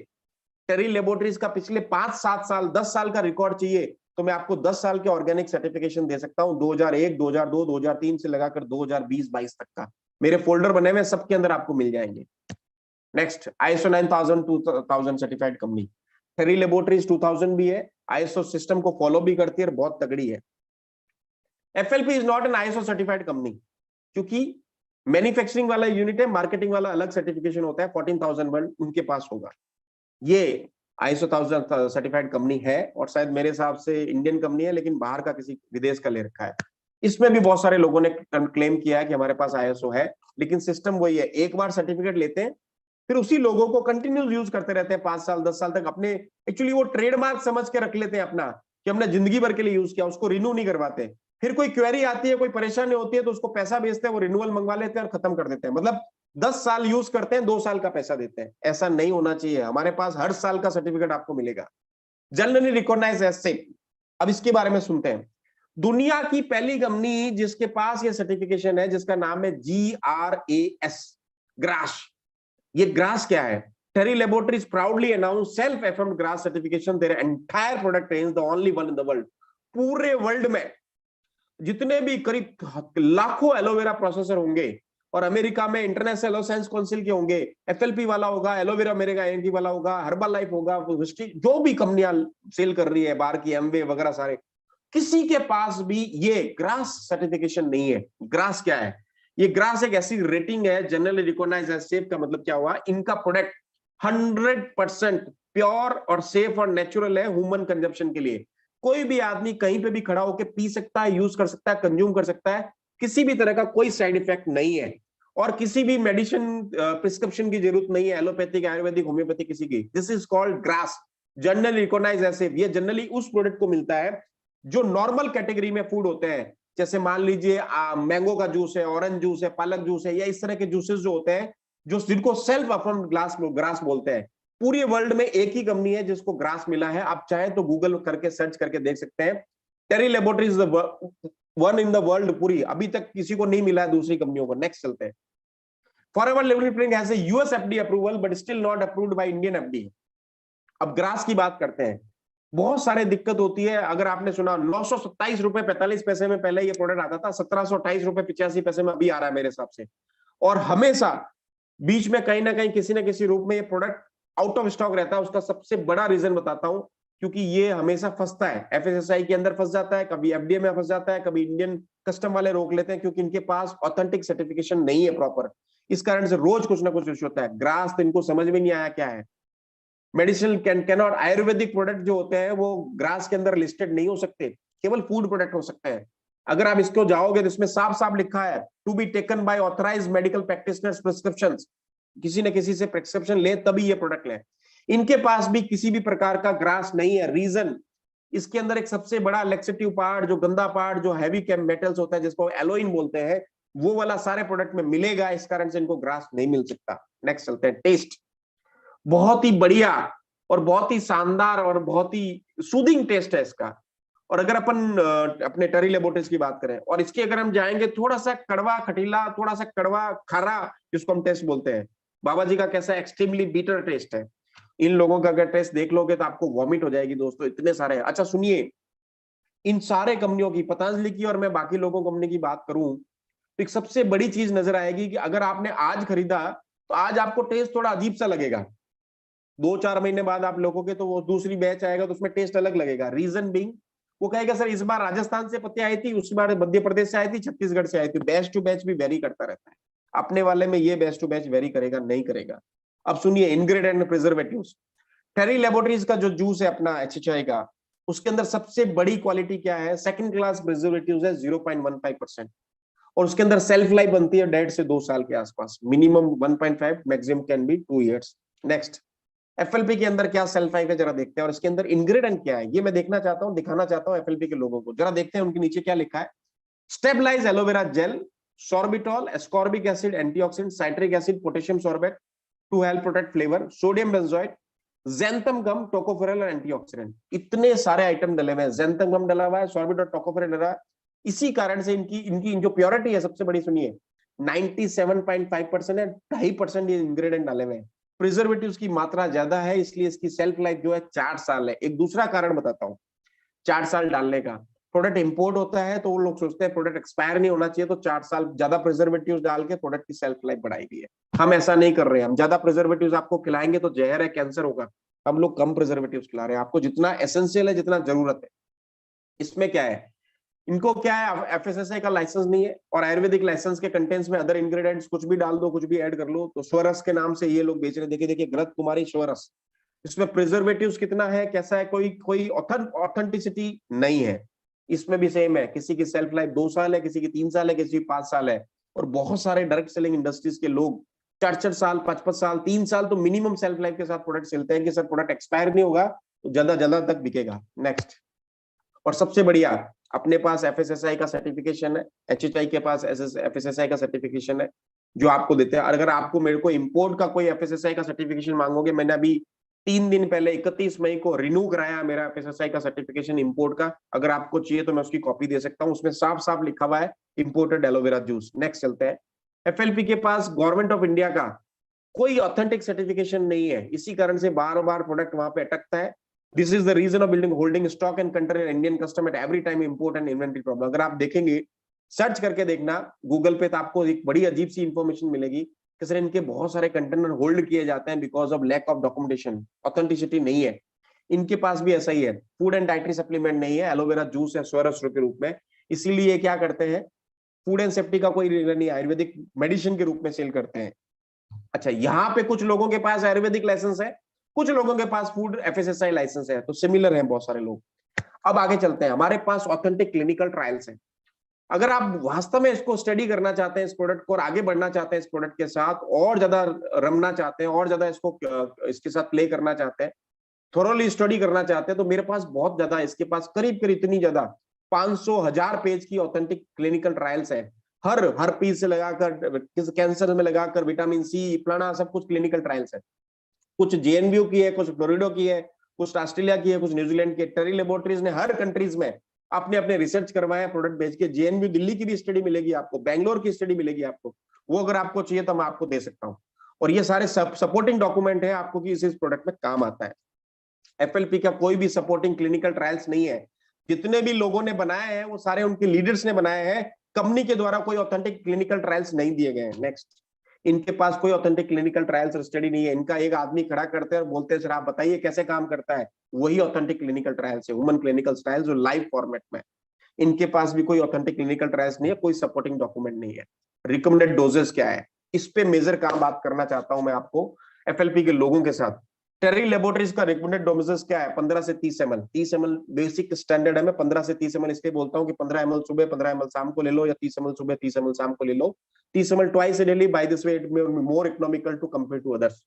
टेरी लेबोरेटरीज का पिछले 5-7 साल 10 साल का रिकॉर्ड चाहिए, तो मैं आपको 10 साल के ऑर्गेनिक सर्टिफिकेशन दे सकता हूं, 2001, 2002, 2003 से लगाकर 2020-22 तक का मेरे फोल्डर बने हुए, सबके अंदर आपको मिल जाएंगे। Next, ISO 9000 2000 certified company. Terry laboratories 2000 भी है, ISO सिस्टम को फॉलो भी करती है और बहुत तगड़ी है। FLP is not an ISO certified company, क्योंकि मैन्युफैक्चरिंग वाला यूनिट है, मार्केटिंग वाला अलग सर्टिफिकेशन होता है, 14,001 उनके पास होगा। ये ISO 1000 सर्टिफाइड कंपनी है, और शायद मेरे हिसाब से इंडियन कंपनी है, लेकिन बाहर का किसी विदेश का ले रखा है। इसमें भी बहुत सारे लोगों ने क्लेम किया है कि हमारे पास ISO है, लेकिन सिस्टम वही है, एक बार सर्टिफिकेट लेते हैं, फिर उसी लोगों को कंटिन्यूस यूज करते रहते हैं 5 साल 10 साल तक। अपने एक्चुअली वो ट्रेडमार्क समझ के रख लेते हैं अपना, कि हमने जिंदगी भर के लिए यूज किया, उसको रिन्यू नहीं करवाते। फिर कोई क्वेरी आती है, कोई परेशानी होती है, तो उसको पैसा भेजते हैं, वो रिन्यूअल मंगवा लेते हैं और खत्म कर देते हैं। मतलब 10 साल यूज करते हैं, 2 साल का पैसा देते हैं। ऐसा नहीं होना चाहिए, हमारे पास हर साल का सर्टिफिकेट आपको मिलेगा, जनरली रिकॉग्नाइज्ड एज सेफ। अब इसके बारे में सुनते हैं। दुनिया की पहली कंपनी जिसके पास ये सर्टिफिकेशन है, जिसका नाम है GRAS, ग्रास। ये ग्रास क्या है, Terry Laboratories proudly announced self-affirmed GRAS certification. Their entire product range, the only one in the world. पूरे वर्ल्ड में जितने भी करीब लाखों एलोवेरा प्रोसेसर होंगे, और अमेरिका में इंटरनेशनल एलो साइंस काउंसिल के होंगे, एफएलपी वाला होगा, एलोवेरा अमेरिका एनटी वाला होगा, हर्बल लाइफ होगा, जो भी कंपनियां सेल कर रही है बाहर की, एमवे वगैरह सारे, किसी के पास भी ये ग्रास सर्टिफिकेशन नहीं है। ग्रास क्या है? ये ग्रास एक ऐसी रेटिंग है, जनरली रिकॉग्नाइज्ड एज सेफ। का मतलब क्या हुआ? इनका प्रोडक्ट 100% प्योर और सेफ और नेचुरल है ह्यूमन कंजप्शन के लिए। कोई भी आदमी कहीं पे भी खड़ा होकर पी सकता है, यूज कर सकता है, कंज्यूम कर सकता है, किसी भी तरह का कोई साइड इफेक्ट नहीं है, और किसी भी मेडिसिन प्रिस्क्रिप्शन की जरूरत नहीं है, एलोपैथिक, आयुर्वेदिक, होम्योपैथिक किसी की। This is called GRAS, generally recognised as safe. ये जनरली उस प्रोडक्ट को मिलता है जो नॉर्मल कैटेगरी में फूड होते हैं, जैसे मान लीजिए मैंगो का जूस है, ऑरेंज जूस है, पालक जूस है, या इस तरह के जूसेस जो होते हैं, जो जिनको सेल्फ अफर्म्ड ग्रास बोलते हैं। पूरे वर्ल्ड में एक ही कंपनी है जिसको ग्रास मिला है। आप चाहे तो गूगल करके सर्च करके देख सकते हैं। Terry laboratories one in the world, पूरी अभी तक किसी को नहीं मिला है दूसरी कंपनियों को। नेक्स्ट चलते हैं। Forever living has a US FDA approval but still not approved by Indian FDA. अब ग्रास की बात करते हैं। बहुत सारे दिक्कत होती है। अगर आपने सुना 927 रुपए 45 पैसे में पहले ये प्रोडक्ट आता था, 1728 रुपए 85 पैसे में अभी आ रहा है मेरे हिसाब से। और हमेशा बीच में कहीं ना कहीं किसी ना किसी रूप में ये प्रोडक्ट आउट ऑफ स्टॉक रहता है। उसका सबसे बड़ा रीजन बताता हूं, क्योंकि ये हमेशा फंसता है, एफएसएसआई के अंदर फंस जाता है, कभी एफडीए में फंस जाता है, कभी इंडियन कस्टम वाले रोक लेते हैं, क्योंकि इनके पास ऑथेंटिक सर्टिफिकेशन नहीं है प्रॉपर। इस कारण से रोज कुछ ना कुछ इश्यू होता है। ग्रास तो इनको समझ में नहीं आया क्या है। मेडिसिनल कैनॉट, आयुर्वेदिक प्रोडक्ट जो होते हैं वो ग्रास के अंदर लिस्टेड नहीं हो सकते, केवल फूड प्रोडक्ट हो सकते हैं। अगर आप इसको जाओगे तो इसमें साफ साफ लिखा है to be taken by authorised medical practitioners prescriptions, किसी न किसी से प्रिस्क्रिप्शन ले तभी ये प्रोडक्ट ले। इनके पास भी किसी भी प्रकार का ग्रास नहीं है। रीजन, इसके अंदर एक सबसे बड़ा लेक्सिटिव पार्ट, जो गंदा पार्ट, जो हैवी मेटल्स होता है जिसको एलोइन बोलते हैं, वो वाला सारे प्रोडक्ट में मिलेगा। इस कारण से इनको ग्रास नहीं मिल सकता। नेक्स्ट चलते हैं। टेस्ट बहुत ही बढ़िया और बहुत ही शानदार और बहुत ही सूदिंग टेस्ट है इसका। और अगर अपन अपने टेरी लेबोरेटरीज की बात करें, और इसके अगर हम जाएंगे थोड़ा सा कड़वा खटीला, थोड़ा सा कड़वा खारा, जिसको हम टेस्ट बोलते हैं, बाबा जी का कैसा एक्सट्रीमली बीटर टेस्ट है। इन लोगों का अगर टेस्ट देख लोगे तो आपको वॉमिट हो जाएगी दोस्तों, इतने सारे। अच्छा सुनिए, इन सारे कंपनियों की, पतंजलि की और मैं बाकी लोगों कंपनी की बात करूं तो एक सबसे बड़ी चीज नजर आएगी कि अगर आपने आज खरीदा तो आज आपको टेस्ट थोड़ा अजीब सा लगेगा। 2-4 महीने बाद आप लोगोगे तो वो दूसरी बैच आएगा तो उसमें टेस्ट अलग लगेगा। रीजन बीइंग, वो कहेगा सर इस बार राजस्थान से पत्ती आई थी, उस बार मध्य प्रदेश से आई थी, छत्तीसगढ़ से आई थी। बैच टू बैच भी वेरी करता रहता है। अपने वाले में ये बैच टू बैच वेरी करेगा नहीं करेगा। अब सुनिए, ingredient and preservatives. Terry laboratories का जो जूस है अपना एचएचआई का, उसके अंदर सबसे बड़ी क्वालिटी क्या है? सेकंड क्लास प्रिजर्वेटिव्स है 0.15%, और उसके अंदर सेल्फ लाइफ बनती है 1.5 से 2 साल के आसपास, minimum 1.5, maximum can be 2 years. Next, FLP के अंदर क्या सेल्फ लाइफ है जरा देखते हैं, और इसके अंदर इंग्रेडिएंट क्या है ये मैं देखना चाहता हूं, दिखाना चाहता हूं एफएलपी के लोगों को। जरा देखते हैं उनके नीचे क्या लिखा है। Stabilise aloe vera gel, sorbitol, ascorbic acid, antioxidant, citric acid, potassium sorbate to help protect flavour, sodium benzoate, xanthan gum, tocopherol और एंटीऑक्सीडेंट। इतने सारे आइटम डले हुए हैं। ज़ैंथम गम डला हुआ है, सॉर्बिटॉल, टोकोफेरल डला है। इसी कारण से इनकी जो प्योरिटी है सबसे बड़ी, सुनिए, 97.5% है। 2.5% ये इंग्रेडिएंट डाले हुए हैं। प्रिजर्वेटिव्स की मात्रा ज्यादा है, इसलिए इसकी सेल्फ लाइफ जो है 4 साल है। एक दूसरा कारण बताता हूं 4 साल डालने का। प्रोडक्ट इंपोर्ट होता है तो वो लोग सोचते हैं प्रोडक्ट एक्सपायर नहीं होना चाहिए, तो 4 साल ज्यादा प्रिजर्वेटिव्स डाल के प्रोडक्ट की सेल्फ लाइफ बढ़ाई गई है। हम ऐसा नहीं कर रहे हैं। हम ज्यादा प्रिजर्वेटिव्स आपको खिलाएंगे तो जहर है, कैंसर होगा। हम लोग कम प्रिजर्वेटिव्स खिला रहे हैं आपको, जितना एसेंशियल है, जितना जरूरत है। इसमें क्या है, इनको क्या है, एफएसएसआई का लाइसेंस नहीं है, और आयुर्वेदिक लाइसेंस के कंटेंट्स में अदर इंग्रेडिएंट्स कुछ भी डाल दो, कुछ भी ऐड कर लो। तो स्वरस के नाम से ये लोग बेच रहे, देखिए ग्रत कुमारी स्वरस, इसमें प्रिजर्वेटिव्स कितना है, कैसा है, कोई ऑथेंटिसिटी नहीं है। इसमें भी सेम है, किसी की सेल्फ लाइफ 2 साल है, किसी की 3 साल है, किसी की 5 साल है। और बहुत सारे डायरेक्ट सेलिंग इंडस्ट्रीज के लोग 4-4 साल, 5-5 साल, 3 साल तो मिनिमम सेल्फ लाइफ के साथ प्रोडक्ट सेलते हैं कि सर प्रोडक्ट एक्सपायर नहीं होगा तो ज्यादा तक बिकेगा। नेक्स्ट, और सबसे बढ़िया, अपने पास एफएसएसआई का सर्टिफिकेशन है, एचएचआई के पास एफएसएसआई का सर्टिफिकेशन है जो आपको देते हैं। अगर आपको मेरे को इंपोर्ट का कोई एफएसएसआई का सर्टिफिकेशन मांगोगे, मैंने अभी 3 दिन पहले 31 मई को रिन्यू कराया मेरा एफएसएसआई का सर्टिफिकेशन इंपोर्ट का। अगर आपको चाहिए तो मैं उसकी कॉपी दे सकता हूं, उसमें साफ साफ लिखा हुआ है इंपोर्टेड एलोवेरा जूस। नेक्स्ट चलते हैं। एफएलपी के पास गवर्नमेंट ऑफ इंडिया का कोई ऑथेंटिक सर्टिफिकेशन नहीं है, इसी कारण से बार बार प्रोडक्ट वहां पे अटकता है। This is the reason of building holding stock and container Indian custom at every time import and inventory problem. अगर आप देखेंगे, सर्च करके देखना गूगल पे, तो आपको एक बड़ी अजीब सी इंफॉर्मेशन मिलेगी कि सर इनके बहुत सारे कंटेनर होल्ड किए जाते हैं because of lack of documentation, authenticity नहीं है। इनके पास भी ऐसा ही है, फूड एंड डाइटरी सप्लीमेंट नहीं है, एलोवेरा जूस है स्वरस्त्र के रूप में, इसीलिए क्या करते हैं, फूड एंड सेफ्टी का कोई रीजन नहीं, आयुर्वेदिक मेडिसिन के रूप में सेल करते हैं। अच्छा, यहाँ पे कुछ लोगों के पास आयुर्वेदिक लाइसेंस है, कुछ लोगों के पास फूड एफएसएसआई लाइसेंस है, तो सिमिलर है बहुत सारे लोग। अब आगे चलते हैं, हमारे पास ऑथेंटिक क्लिनिकल ट्रायल्स हैं। अगर आप वास्तव में इसको स्टडी करना चाहते हैं, इस प्रोडक्ट को, और आगे बढ़ना चाहते हैं इस प्रोडक्ट के साथ, और ज्यादा रमना चाहते हैं, और ज्यादा इसको इसके साथ प्ले करना चाहते हैं, थोरोली स्टडी करना चाहते हैं, तो मेरे पास बहुत ज्यादा, इसके पास करीब करीब इतनी ज्यादा 500,000 पेज की ऑथेंटिक क्लिनिकल ट्रायल्स है। हर पीस से लगाकर, किस कैंसर में लगाकर, विटामिन सी, फलाना, सब कुछ क्लिनिकल ट्रायल्स है। कुछ जेएनयू की है, कुछ फ्लोरिडो की है, कुछ ऑस्ट्रेलिया की है, कुछ न्यूजीलैंड की। टेरी लेबोरेटरीज ने हर कंट्रीज में अपने अपने रिसर्च करवाए, प्रोडक्ट भेज के। जेएनयू दिल्ली की भी स्टडी मिलेगी आपको, बैंगलोर की स्टडी मिलेगी आपको, वो अगर आपको चाहिए तो मैं आपको दे सकता हूं। और ये सारे सपोर्टिंग डॉक्यूमेंट है आपको कि इस प्रोडक्ट में काम आता है। एफएलपी का कोई भी सपोर्टिंग क्लिनिकल ट्रायल्स नहीं है। जितने भी लोगों ने बनाए हैं वो सारे उनके लीडर्स ने बनाए हैं, कंपनी के द्वारा कोई ऑथेंटिक क्लिनिकल ट्रायल्स नहीं दिए गए हैं। नेक्स्ट, इनके पास कोई ऑथेंटिक क्लिनिकल ट्रायल्स और स्टडी नहीं है। इनका एक आदमी खड़ा करते हैं और बोलते हैं सर आप बताइए कैसे काम करता है, वही ऑथेंटिक क्लिनिकल ट्रायल्स है, ह्यूमन क्लिनिकल ट्रायल्स जो लाइव फॉर्मेट में। इनके पास भी कोई ऑथेंटिक क्लिनिकल ट्रायल्स नहीं है, कोई सपोर्टिंग डॉक्यूमेंट नहीं है। रिकमेंडेड डोजेस क्या है, इस पे मेजर काम बात करना चाहता हूं मैं आपको एफएलपी के लोगों के साथ। टेरी लेबोरेटरीज का रिकमेंडेड डोजेस क्या है, 15 से 30 ml। 30 ml बेसिक स्टैंडर्ड है। मैं 15 से 30 ml इसलिए बोलता हूं कि 15 ml सुबह, 15 ml शाम को ले लो, या 30 ml सुबह, 30 ml शाम को ले लो। 30 ml twice daily, by this way it may be more economical to compare to others.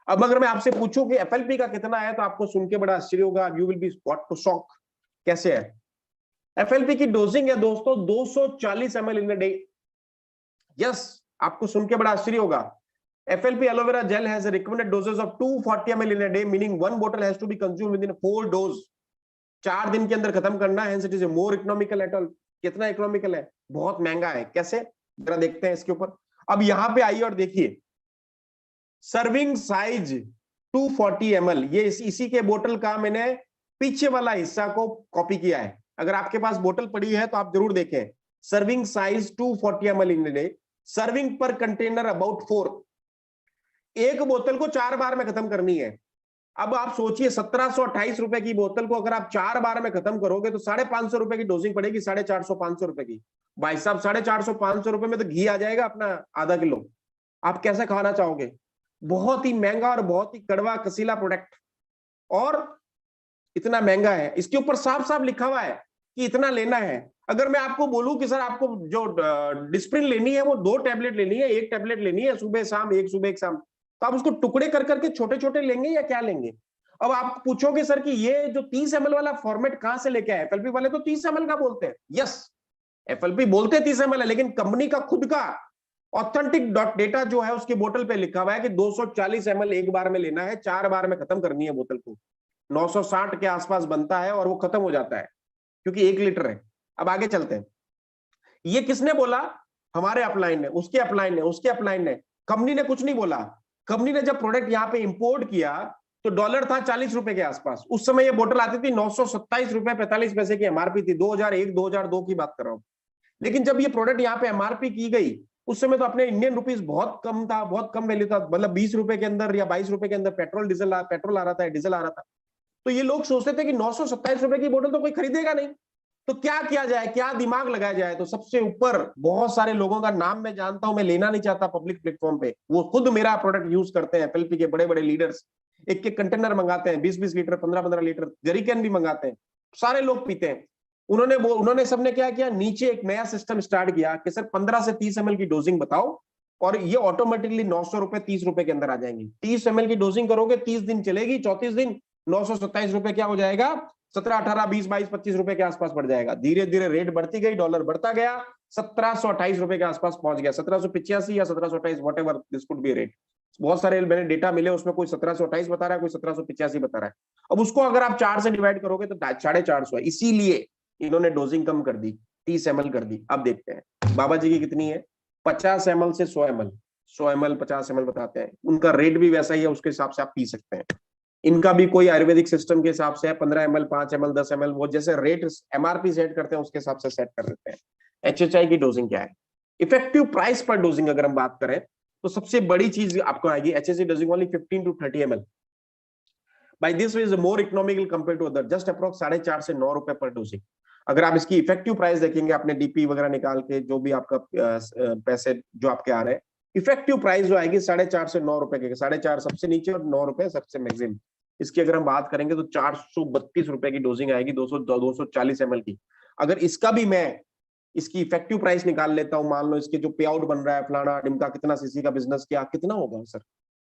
अब अगर मैं आपसे पूछूं कि एफएलपी का कितना है, तो आपको सुन के बड़ा आश्चर्य होगा, you will be what to shock. कैसे है? एफएलपी की डोजिंग है दोस्तों 240 ml in a day. Yes, आपको सुन के बड़ा आश्चर्य होगा। FLP aloe vera gel has a recommended doses of 240 ml in a day, meaning one bottle has to be consumed within 4 dose. 4 दिन के अंदर खत्म करना है। Hence it is more economical at all. कितना इकोनॉमिकल है? बहुत महंगा है। कैसे? जरा देखते हैं इसके ऊपर। अब यहां पे आइए और देखिए, सर्विंग साइज 240 ml, ये इसी के बोतल का मैंने पीछे वाला हिस्सा को कॉपी किया है। अगर आपके पास बोतल पड़ी है तो आप जरूर देखें। Serving size 240 ml in day, serving पर कंटेनर अबाउट 4। एक बोतल को 4 बार में खत्म करनी है। अब आप सोचिए 1728 रुपए की बोतल को अगर आप 4 बार में खत्म करोगे तो 550 रुपए की डोजिंग पड़ेगी, 450-500 रुपए की। भाई साहब 450-500 रुपए में तो घी आ जाएगा अपना आधा किलो। आप कैसे खाना चाहोगे? बहुत ही महंगा और बहुत ही कड़वा कसीला प्रोडक्ट, और इतना महंगा है। इसके ऊपर साफ साफ लिखा हुआ है कि इतना लेना है। अगर मैं आपको बोलूं कि सर आपको जो डिस्प्रिन लेनी है वो 2 टैबलेट लेनी है, 1 टैबलेट लेनी है सुबह शाम, एक सुबह एक शाम, तो आप उसको टुकड़े कर करके छोटे छोटे लेंगे या क्या लेंगे? अब आप पूछोगे सर कि ये जो 30 ml वाला फॉर्मेट कहां से लेके आए? एफएलपी वाले तो 30 ml का बोलते हैं। यस, एफएलपी बोलते 30 ml है, लेकिन कंपनी का खुद का ऑथेंटिक डेटा जो है उसके बोतल पे लिखा हुआ है कि 240 ml एक बार में लेना है, 4 बार में खत्म करनी है बोतल को। 960 के आसपास बनता है और वो खत्म हो जाता है क्योंकि 1 लीटर है। अब आगे चलते हैं। ये किसने बोला? हमारे अपलाइन ने, उसके अपलाइन ने, उसके अपलाइन ने। कंपनी ने कुछ नहीं बोला। कंपनी ने जब प्रोडक्ट यहाँ पे इंपोर्ट किया तो डॉलर था 40 रुपए के आसपास। उस समय ये बोतल आती थी 927 रुपए 45 पैसे की एमआरपी थी। 2001-2002 की बात कर रहा हूं। लेकिन जब ये प्रोडक्ट यहाँ पे एमआरपी की गई उस समय तो अपने इंडियन रुपीस बहुत कम था, बहुत कम वैल्यू था। मतलब 20 रुपए के अंदर या 22 रुपए के अंदर पेट्रोल आ रहा था, डीजल आ रहा था। तो ये लोग सोचते थे कि 927 रुपए की बोतल तो कोई खरीदेगा नहीं, तो क्या किया जाए, क्या दिमाग लगाया जाए? तो सबसे ऊपर बहुत सारे लोगों का नाम मैं जानता हूं, मैं लेना नहीं चाहता पब्लिक प्लेटफॉर्म पे, वो खुद मेरा प्रोडक्ट यूज करते हैं। एफएलपी के बड़े बड़े लीडर्स एक एक कंटेनर मंगाते हैं, 20-20 लीटर, 15-15 लीटर, जरीकैन भी मंगाते हैं, सारे लोग पीते हैं। उन्होंने सबने क्या किया, नीचे एक नया सिस्टम स्टार्ट किया कि सर 15 से 30 ml की डोजिंग बताओ, और ये ऑटोमेटिकली 900 रुपए 30 रुपए के अंदर आ जाएंगी। 30 ml की डोजिंग करोगे, 30 दिन चलेगी, 34 दिन 927 रुपए क्या हो जाएगा? 17, 18, 20, 22, 25 रुपए के आसपास बढ़ जाएगा। धीरे धीरे रेट बढ़ती गई, डॉलर बढ़ता गया, 1728 रुपए के आसपास पहुंच गया। 1785 या 1728, what ever this could be rate. बहुत सारे मैंने डेटा मिले, उसमें कोई 1728 बता रहा है, कोई 1785 बता रहा है। अब उसको अगर आप 4 से डिवाइड करोगे तो 450 है। इसीलिए इन्होंने डोजिंग कम कर दी, 30 ml कर दी। अब देखते हैं बाबा जी की कितनी है। 50 ml से 100 ml। 100 ml 50 ml बताते हैं, उनका रेट भी वैसा ही है, उसके हिसाब से आप पी सकते हैं। इनका भी कोई आयुर्वेदिक सिस्टम के हिसाब से है, 15 ml 5 ml 10 ml, वो जैसे रेट एमआरपी सेट करते हैं उसके हिसाब से सेट कर देते हैं। एचएचआई की डोजिंग क्या है, इफेक्टिव प्राइस पर डोजिंग अगर हम बात करें तो सबसे बड़ी चीज आपको आएगी HHI dosing only 15 to 30 ml। By this is more economical compare to other, just approx 4.5 से 9 रुपए पर डोजिंग। अगर आप इसकी इफेक्टिव प्राइस देखेंगे, आपने डीपी वगैरह निकाल के जो भी आपका पैसे जो आपके आ रहे हैं, इफेक्टिव प्राइस जो आएगी 4.5 से 9 रुपए के, 4.5 सबसे नीचे और 9 रुपए सबसे मैक्सिमम। इसकी अगर हम बात करेंगे तो 432 रुपए की डोजिंग आएगी 240 ml की। अगर इसका भी मैं इसकी इफेक्टिव प्राइस निकाल लेता हूं, मान लो इसके जो पे आउट बन रहा है फलाना ढिमका, कितना सीसी का बिजनेस किया, कितना होगा सर?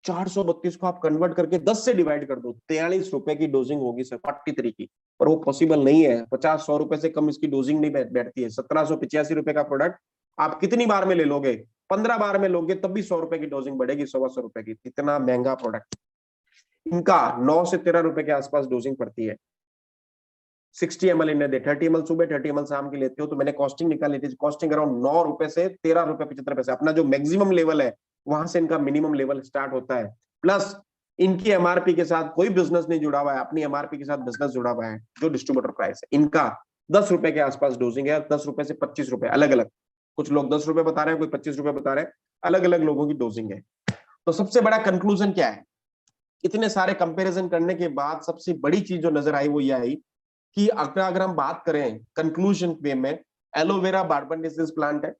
432 को आप कन्वर्ट करके 10 से डिवाइड कर दो, 43 रुपए की डोजिंग होगी सर 43 की। पर वो पॉसिबल नहीं है, 50-100 रुपए से कम इसकी डोजिंग नहीं बैठती है। 1785 रुपए का प्रोडक्ट आप कितनी बार में ले लोगे? 15 बार में लोगे तब भी 100 रुपए की डोजिंग बढ़ेगी, 100 रुपए की। इतना महंगा प्रोडक्ट। इनका 9 से 13 रुपए के आसपास डोजिंग पड़ती है। 60 ml इन्हें दे, 30 ml सुबह 30 ml शाम की लेते हो, तो मैंने कॉस्टिंग निकाली थी, कॉस्टिंग अराउंड 9 रुपए से 13 रुपए 75 पैसे, अपना जो मैक्सिमम लेवल है वहां से इनका मिनिमम लेवल स्टार्ट होता है। प्लस इनकी एमआरपी के साथ कोई बिजनेस नहीं जुड़ा हुआ है, अपनी एमआरपी के साथ बिजनेस जुड़ा हुआ है जो डिस्ट्रीब्यूटर प्राइस है। इनका 10 रुपए के आसपास डोजिंग है, 10 रुपए से 25 रुपए अलग अलग, कुछ लोग 10 रुपए बता रहे हैं, कोई 25 रुपए बता रहे हैं, अलग अलग लोगों की डोजिंग है। तो सबसे बड़ा कंक्लूजन क्या है, इतने सारे कंपेरिजन करने के बाद सबसे बड़ी चीज जो नजर आई वो ये आई कि अगर हम बात करें कंक्लूजन वे में, एलोवेरा बार्बन डिसीज प्लांट है,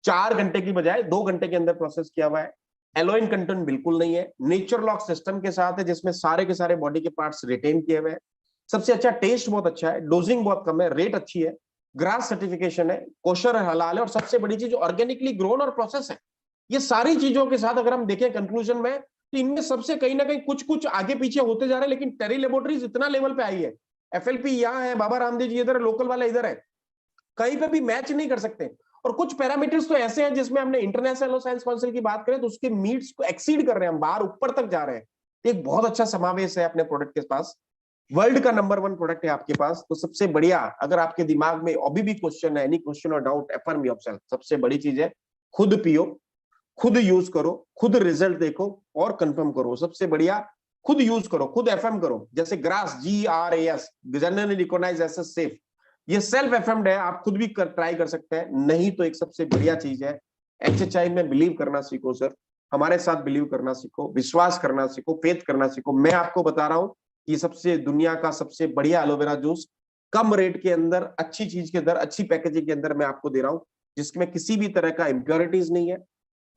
4 घंटे की बजाय 2 घंटे के अंदर प्रोसेस किया हुआ है। एलोइन कंटेंट बिल्कुल नहीं है, नेचर लॉक सिस्टम के साथ है जिसमें सारे के सारे बॉडी के पार्ट्स रिटेन किए हुए हैं। सबसे अच्छा टेस्ट बहुत अच्छा है, डोजिंग बहुत कम है, रेट अच्छी है, ग्रास सर्टिफिकेशन है, कोशर हलाल है, और सबसे बड़ी चीज ऑर्गेनिकली ग्रोन और प्रोसेस है। ये सारी चीजों के साथ अगर हम देखें कंक्लूजन में, तो इनमें सबसे कहीं ना कहीं कुछ कुछ आगे पीछे होते जा रहे हैं, लेकिन टेरी लेबोरेटरीज इतना लेवल पे आई है, एफएलपी यहाँ है, बाबा रामदेव जी इधर है, लोकल वाला इधर है, कहीं पे भी मैच नहीं कर सकते। और कुछ पैरामीटर्स तो ऐसे हैं जिसमें हमने इंटरनेशनल साइंस काउंसिल की बात करें तो उसके मीट्स को एक्सीड कर रहे हैं, हम बाहर ऊपर तक जा रहे हैं। एक बहुत अच्छा समावेश है अपने प्रोडक्ट के पास, वर्ल्ड का नंबर 1 प्रोडक्ट है आपके पास। तो सबसे बढ़िया, अगर आपके दिमाग में अभी भी क्वेश्चन है, एनी क्वेश्चन और डाउट, अफर्म योरसेल्फ। सबसे बड़ी चीज है खुद पियो, खुद यूज करो, खुद रिजल्ट देखो और कंफर्म करो। सबसे बढ़िया खुद यूज करो, खुद एफएम करो, जैसे GRAS GRAS generally recognised as safe, ये सेल्फ एफएम्ड है, आप खुद भी ट्राई कर सकते हैं। नहीं तो एक सबसे बढ़िया चीज है, एचएचआई में बिलीव करना सीखो सर, हमारे साथ बिलीव करना सीखो, विश्वास करना सीखो, फेथ करना सीखो। मैं आपको बता रहा हूं कि सबसे दुनिया का सबसे बढ़िया एलोवेरा जूस कम रेट के अंदर, अच्छी चीज के अंदर, अच्छी पैकेजिंग के अंदर मैं आपको दे रहा हूं, जिसमें किसी भी तरह का इम्प्योरिटीज नहीं है,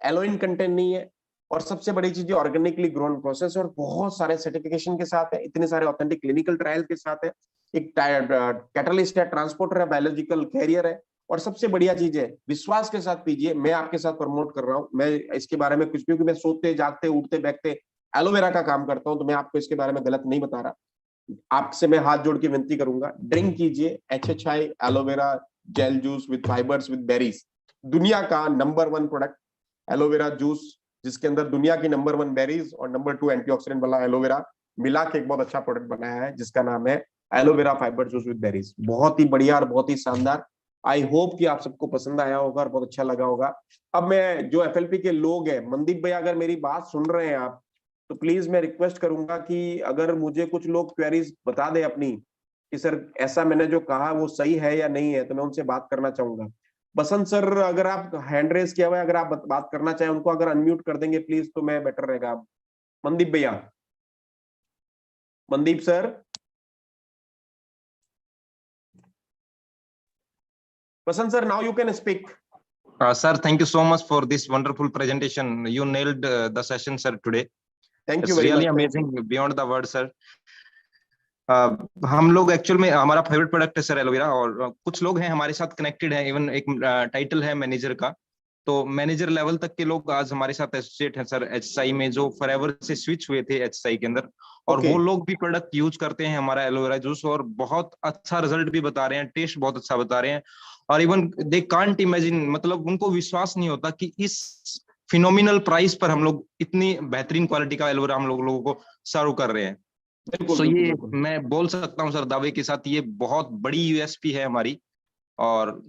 एलोइन कंटेंट नहीं है, और सबसे बड़ी चीज ऑर्गेनिकली ग्रोन प्रोसेस और बहुत सारे सर्टिफिकेशन के साथ है, इतने सारे ऑथेंटिक क्लिनिकल ट्रायल के साथ है, एक कैटलिस्ट है, ट्रांसपोर्टर है, बायोलॉजिकल कैरियर है, और सबसे बढ़िया चीज है विश्वास के साथ पीजिए। मैं आपके साथ प्रमोट कर रहा हूं, मैं इसके बारे में कुछ भी, क्योंकि मैं सोते जागते उठते बैठते एलोवेरा का काम करता हूं, तो मैं आपको इसके बारे में गलत नहीं बता रहा। आपसे मैं हाथ जोड़ के विनती करूंगा, ड्रिंक कीजिए HHI aloe vera gel juice with fibres with berries, दुनिया का नंबर 1 प्रोडक्ट एलोवेरा जूस, जिसके अंदर दुनिया की नंबर 1 बेरीज और नंबर 2 एंटीऑक्सीडेंट वाला एलोवेरा मिला के एक बहुत अच्छा प्रोडक्ट बनाया है, जिसका नाम है aloe vera fibre juice with berries. बहुत ही बढ़िया और बहुत ही शानदार। आई होप कि आप सबको पसंद आया होगा और बहुत अच्छा लगा होगा। अब मैं जो एफएलपी के लोग हैं, मनदीप भैया अगर मेरी बात सुन रहे हैं आप, तो प्लीज मैं रिक्वेस्ट करूंगा कि अगर मुझे कुछ लोग क्वेरीज बता दे अपनी कि सर ऐसा मैंने जो कहा वो सही है या नहीं है, तो मैं उनसे बात करना चाहूंगा। बसंत सर, अगर आप हैंड रेस किया हुआ है, अगर आप बात करना चाहें, उनको अगर अनम्यूट कर देंगे प्लीज, तो मैं बेटर रहेगा। मनदीप भैया, Mandeep sir, Vasant sir, now you can speak. Sir, thank you so much for this wonderful presentation. You nailed the session, sir, today. Thank you It's very really much. amazing, beyond the word, sir. हम लोग actual में हमारा favourite product है sir aloe vera, और कुछ लोग हैं हमारे साथ कनेक्टेड हैं, इवन एक टाइटल है मैनेजर का, तो मैनेजर लेवल तक के लोग आज हमारे साथ एसोसिएट हैं सर एचएसआई में, जो फॉरएवर से स्विच हुए थे एचएसआई के अंदर, और वो लोग भी प्रोडक्ट यूज करते हैं हमारा एलोवेरा जूस, और बहुत अच्छा रिजल्ट भी बता रहे हैं, टेस्ट बहुत अच्छा बता रहे हैं, और इवन दे कांट इमेजिन, मतलब उनको विश्वास नहीं होता कि इस फिनोमिनल प्राइस पर हम लोग इतनी बेहतरीन क्वालिटी का एलोवेरा हम लोगों को सर्व कर रहे हैं। तो ये मैं बोल सकता हूँ सर दावे के साथ, ये बहुत बड़ी यूएसपी है हमारी, और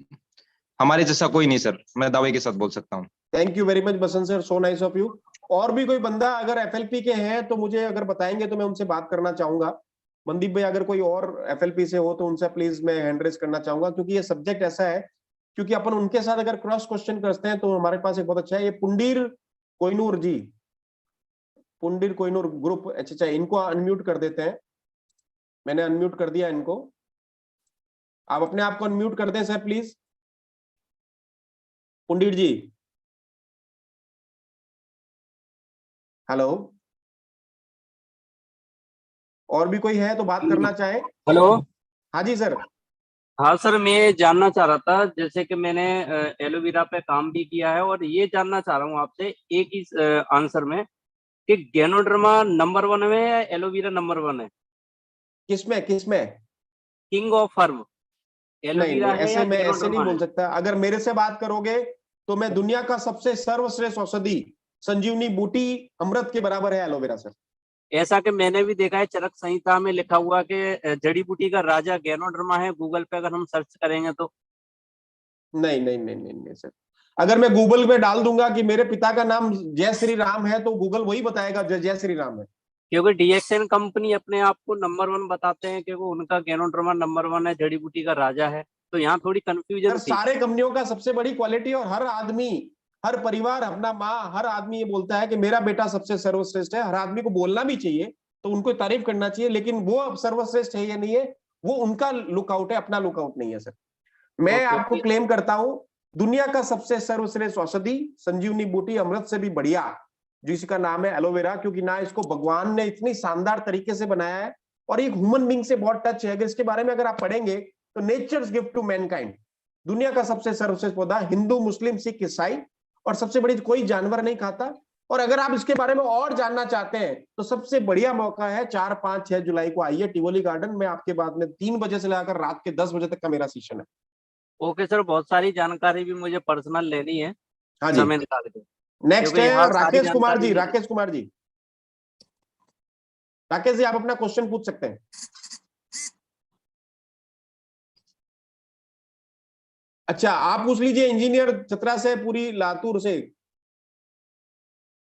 हमारे जैसा कोई नहीं सर, मैं दावे के साथ बोल सकता हूँ। Thank you very much Basant sir, so nice of you. और भी कोई बंदा अगर एफएलपी के हैं तो मुझे अगर बताएंगे तो मैं उनसे बात करना चाहूंगा। मनदीप भाई अगर कोई और एफएलपी से हो तो उनसे प्लीज मैं हैंड रेज करना चाहूंगा, क्योंकि ये सब्जेक्ट ऐसा है, क्योंकि अपन उनके साथ अगर क्रॉस क्वेश्चन करते हैं तो हमारे पास एक बहुत अच्छा है, ये पुंडीर कोइनूर जी, पुंडीर कोइनूर ग्रुप, अच्छा इनको अनम्यूट कर देते हैं। मैंने अनम्यूट कर दिया इनको, आप अपने आप को अनम्यूट कर दें sir please. Pundir ji, hello, और भी कोई है तो बात करना चाहे? हेलो। हाँ जी सर। हाँ सर, मैं जानना चाह रहा था, जैसे कि मैंने एलोवेरा पे काम भी किया है, और ये जानना चाह रहा हूँ आपसे एक ही आंसर में कि गैनोडर्मा नंबर 1 में या एलोवेरा नंबर 1 है? किसमें किसमें? किंग ऑफ हर्ब नहीं एलोवेरा नहीं, है या ऐसे मैं ऐसे नहीं गैनोडर्मा बोल है? सकता। अगर मेरे से बात करोगे तो मैं दुनिया का सबसे सर्वश्रेष्ठ औषधि संजीवनी बूटी अमृत के बराबर है एलोवेरा सर। ऐसा कि मैंने भी देखा है, चरक संहिता में लिखा हुआ कि जड़ी बूटी का राजा गैनोडर्मा है, गूगल पे अगर हम सर्च करेंगे तो। नहीं नहीं नहीं नहीं नहीं सर, अगर मैं गूगल में डाल दूंगा कि मेरे पिता का नाम जय श्री राम है तो गूगल वही बताएगा जय जय श्री राम है। क्योंकि डीएक्सएन कंपनी अपने आप को नंबर 1 बताते हैं, क्योंकि उनका गैनोडर्मा नंबर 1 है, जड़ी बूटी का राजा है, तो यहाँ थोड़ी सर कंफ्यूजन थी। सारे कंपनियों का सबसे बड़ी क्वालिटी, और हर आदमी, हर परिवार, अपना माँ, हर आदमी ये बोलता है कि मेरा बेटा सबसे सर्वश्रेष्ठ है। हर आदमी को बोलना भी चाहिए, तो उनको तारीफ करना चाहिए, लेकिन वो अब सर्वश्रेष्ठ है या नहीं है वो उनका लुकआउट है, अपना लुकआउट नहीं है सर। मैं ओके। आपको क्लेम करता हूं दुनिया का सबसे सर्वश्रेष्ठ औषधि संजीवनी बूटी अमृत से भी बढ़िया, जिसका नाम है एलोवेरा, क्योंकि ना इसको भगवान ने इतनी शानदार तरीके से बनाया है और एक ह्यूमन बीइंग से बहुत टच है। अगर इसके बारे में अगर आप पढ़ेंगे तो नेचर्स गिफ्ट टू मैनकाइंड, दुनिया का सबसे सर्वश्रेष्ठ पौधा, हिंदू मुस्लिम सिख ईसाई, और सबसे बड़ी कोई जानवर नहीं खाता। और अगर आप इसके बारे में और जानना चाहते हैं तो सबसे बढ़िया मौका है 4, 5, 6 जुलाई को आइए टिवोली गार्डन में, आपके बाद में 3 बजे से लेकर रात के 10 बजे तक का मेरा सेशन है। ओके सर, बहुत सारी जानकारी भी मुझे पर्सनल लेनी है, हाँ जी। समय निकाल के, नेक्स्ट क्योंकि है यहाँ सारी राकेश कुमार जानकारी जी, नहीं है। राकेश कुमार जी, राकेश जी आप अपना क्वेश्चन पूछ सकते हैं। अच्छा आप पूछ लीजिए, इंजीनियर चतरा से, पूरी लातूर से।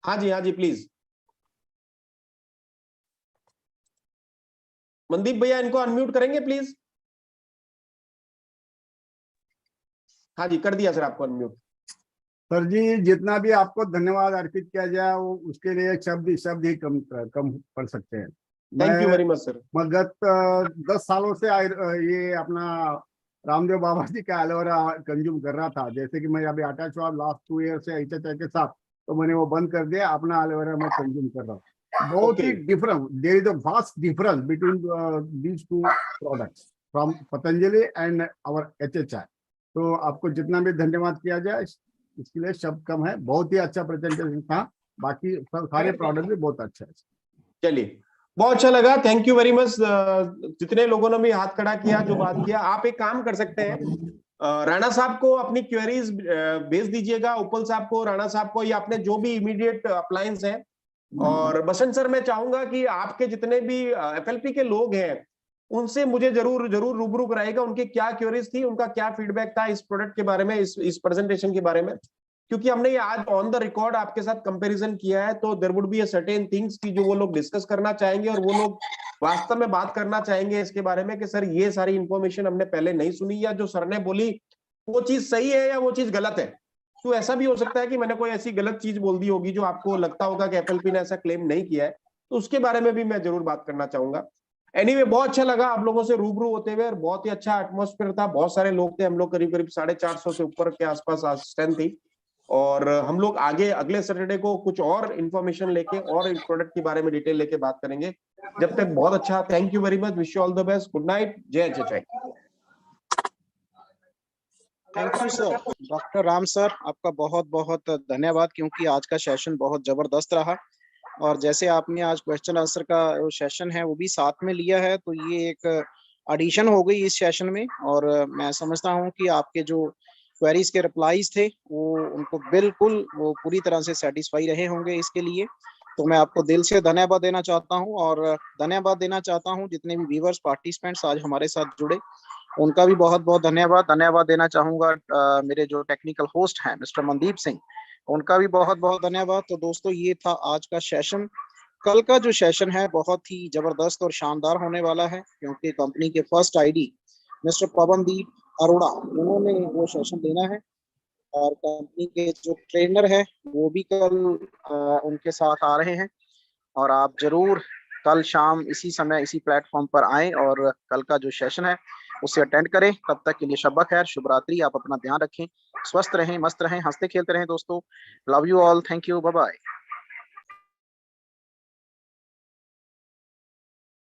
हाँ जी, हाँ जी प्लीज। मनदीप भैया इनको अनम्यूट करेंगे प्लीज। हाँ जी कर दिया सर आपको अनम्यूट। सर जी, जितना भी आपको धन्यवाद अर्पित किया जाए वो उसके लिए शब्द शब्द ही कम पड़ सकते हैं। थैंक यू मैं वेरी मच सर। मैं गत 10 सालों से ये अपना रामदेव बाबा जी का एलोवेरा कंज्यूम कर रहा था। जैसे कि मैं अभी अटैच हुआ लास्ट 2 ईयर से एचएचआई के साथ, तो मैंने वो बंद कर दिया, अपना एलोवेरा मैं कंज्यूम कर रहा हूँ। बहुत ही different, there is a vast difference between these 2 products from Patanjali and our HHI. तो आपको जितना भी धन्यवाद किया जाए इसके लिए शब्द कम है। बहुत ही अच्छा प्रेजेंटेशन था, बाकी सारे प्रोडक्ट भी बहुत अच्छे हैं। चलिए बहुत अच्छा लगा, थैंक यू वेरी मच। जितने लोगों ने भी हाथ खड़ा किया, जो बात किया, आप एक काम कर सकते हैं, राणा साहब को अपनी क्वेरीज भेज दीजिएगा, उपल साहब को, राणा साहब को, या अपने जो भी इमीडिएट अप्लायंस हैं। और बसंत सर मैं चाहूंगा कि आपके जितने भी एफएलपी के लोग हैं उनसे मुझे जरूर जरूर रूबरू कराएगा, उनकी क्या क्वेरीज थी, उनका क्या फीडबैक था इस प्रोडक्ट के बारे में, इस प्रेजेंटेशन के बारे में। क्योंकि हमने ये आज ऑन द रिकॉर्ड आपके साथ कंपैरिजन किया है, तो there would be a certain things की जो वो लोग डिस्कस करना चाहेंगे, और वो लोग वास्तव में बात करना चाहेंगे इसके बारे में कि सर ये सारी इंफॉर्मेशन हमने पहले नहीं सुनी, या जो सर ने बोली वो चीज सही है या वो चीज गलत है। तो ऐसा भी हो सकता है कि मैंने कोई ऐसी गलत चीज बोल दी होगी जो आपको लगता होगा कि एफएलपी ने ऐसा क्लेम नहीं किया है, तो उसके बारे में भी मैं जरूर बात करना चाहूंगा। एनीवे बहुत अच्छा लगा आप लोगों से रूबरू होते हुए, और बहुत ही अच्छा एटमॉस्फेयर था, बहुत सारे लोग थे, हम लोग करीब करीब 450 से ऊपर के आसपास स्ट्रेंथ थी। और हम लोग आगे अगले सैटरडे को कुछ और इंफॉर्मेशन लेके और इस प्रोडक्ट के बारे में डिटेल लेके बात करेंगे। जब तक बहुत अच्छा, thank you very much, wish you all the best, good night, जय जय। Thank you sir, doctor Ram sir, आपका बहुत बहुत धन्यवाद, क्योंकि आज का सेशन बहुत जबरदस्त रहा। और जैसे आपने आज क्वेश्चन आंसर का सेशन है वो भी साथ में लिया है, तो ये एक एडिशन हो गई इस सेशन में। और मैं समझता हूँ कि आपके जो क्वेरीज के रिप्लाईज थे वो उनको बिल्कुल वो पूरी तरह से सेटिस्फाई रहे होंगे इसके लिए। तो मैं आपको दिल से धन्यवाद देना चाहता हूँ, और धन्यवाद देना चाहता हूँ जितने भी व्यूवर्स पार्टिसिपेंट्स आज हमारे साथ जुड़े, उनका भी बहुत बहुत धन्यवाद। धन्यवाद देना चाहूंगा मेरे जो टेक्निकल होस्ट हैं मिस्टर मनदीप सिंह, उनका भी बहुत बहुत धन्यवाद। तो दोस्तों ये था आज का सेशन। कल का जो सेशन है बहुत ही जबरदस्त और शानदार होने वाला है, क्योंकि कंपनी के first ID mister Pawandeep Arora उन्होंने वो सेशन देना है, और कंपनी के जो ट्रेनर है वो भी कल उनके साथ आ रहे हैं। और आप जरूर कल शाम इसी समय इसी प्लेटफॉर्म पर आएं और कल का जो सेशन है उसे अटेंड करें। तब तक के लिए शब्बा खैर, शुभ रात्रि। आप अपना ध्यान रखें, स्वस्थ रहें, मस्त रहें, हंसते खेलते रहें दोस्तों। Love you all, thank you, bye bye.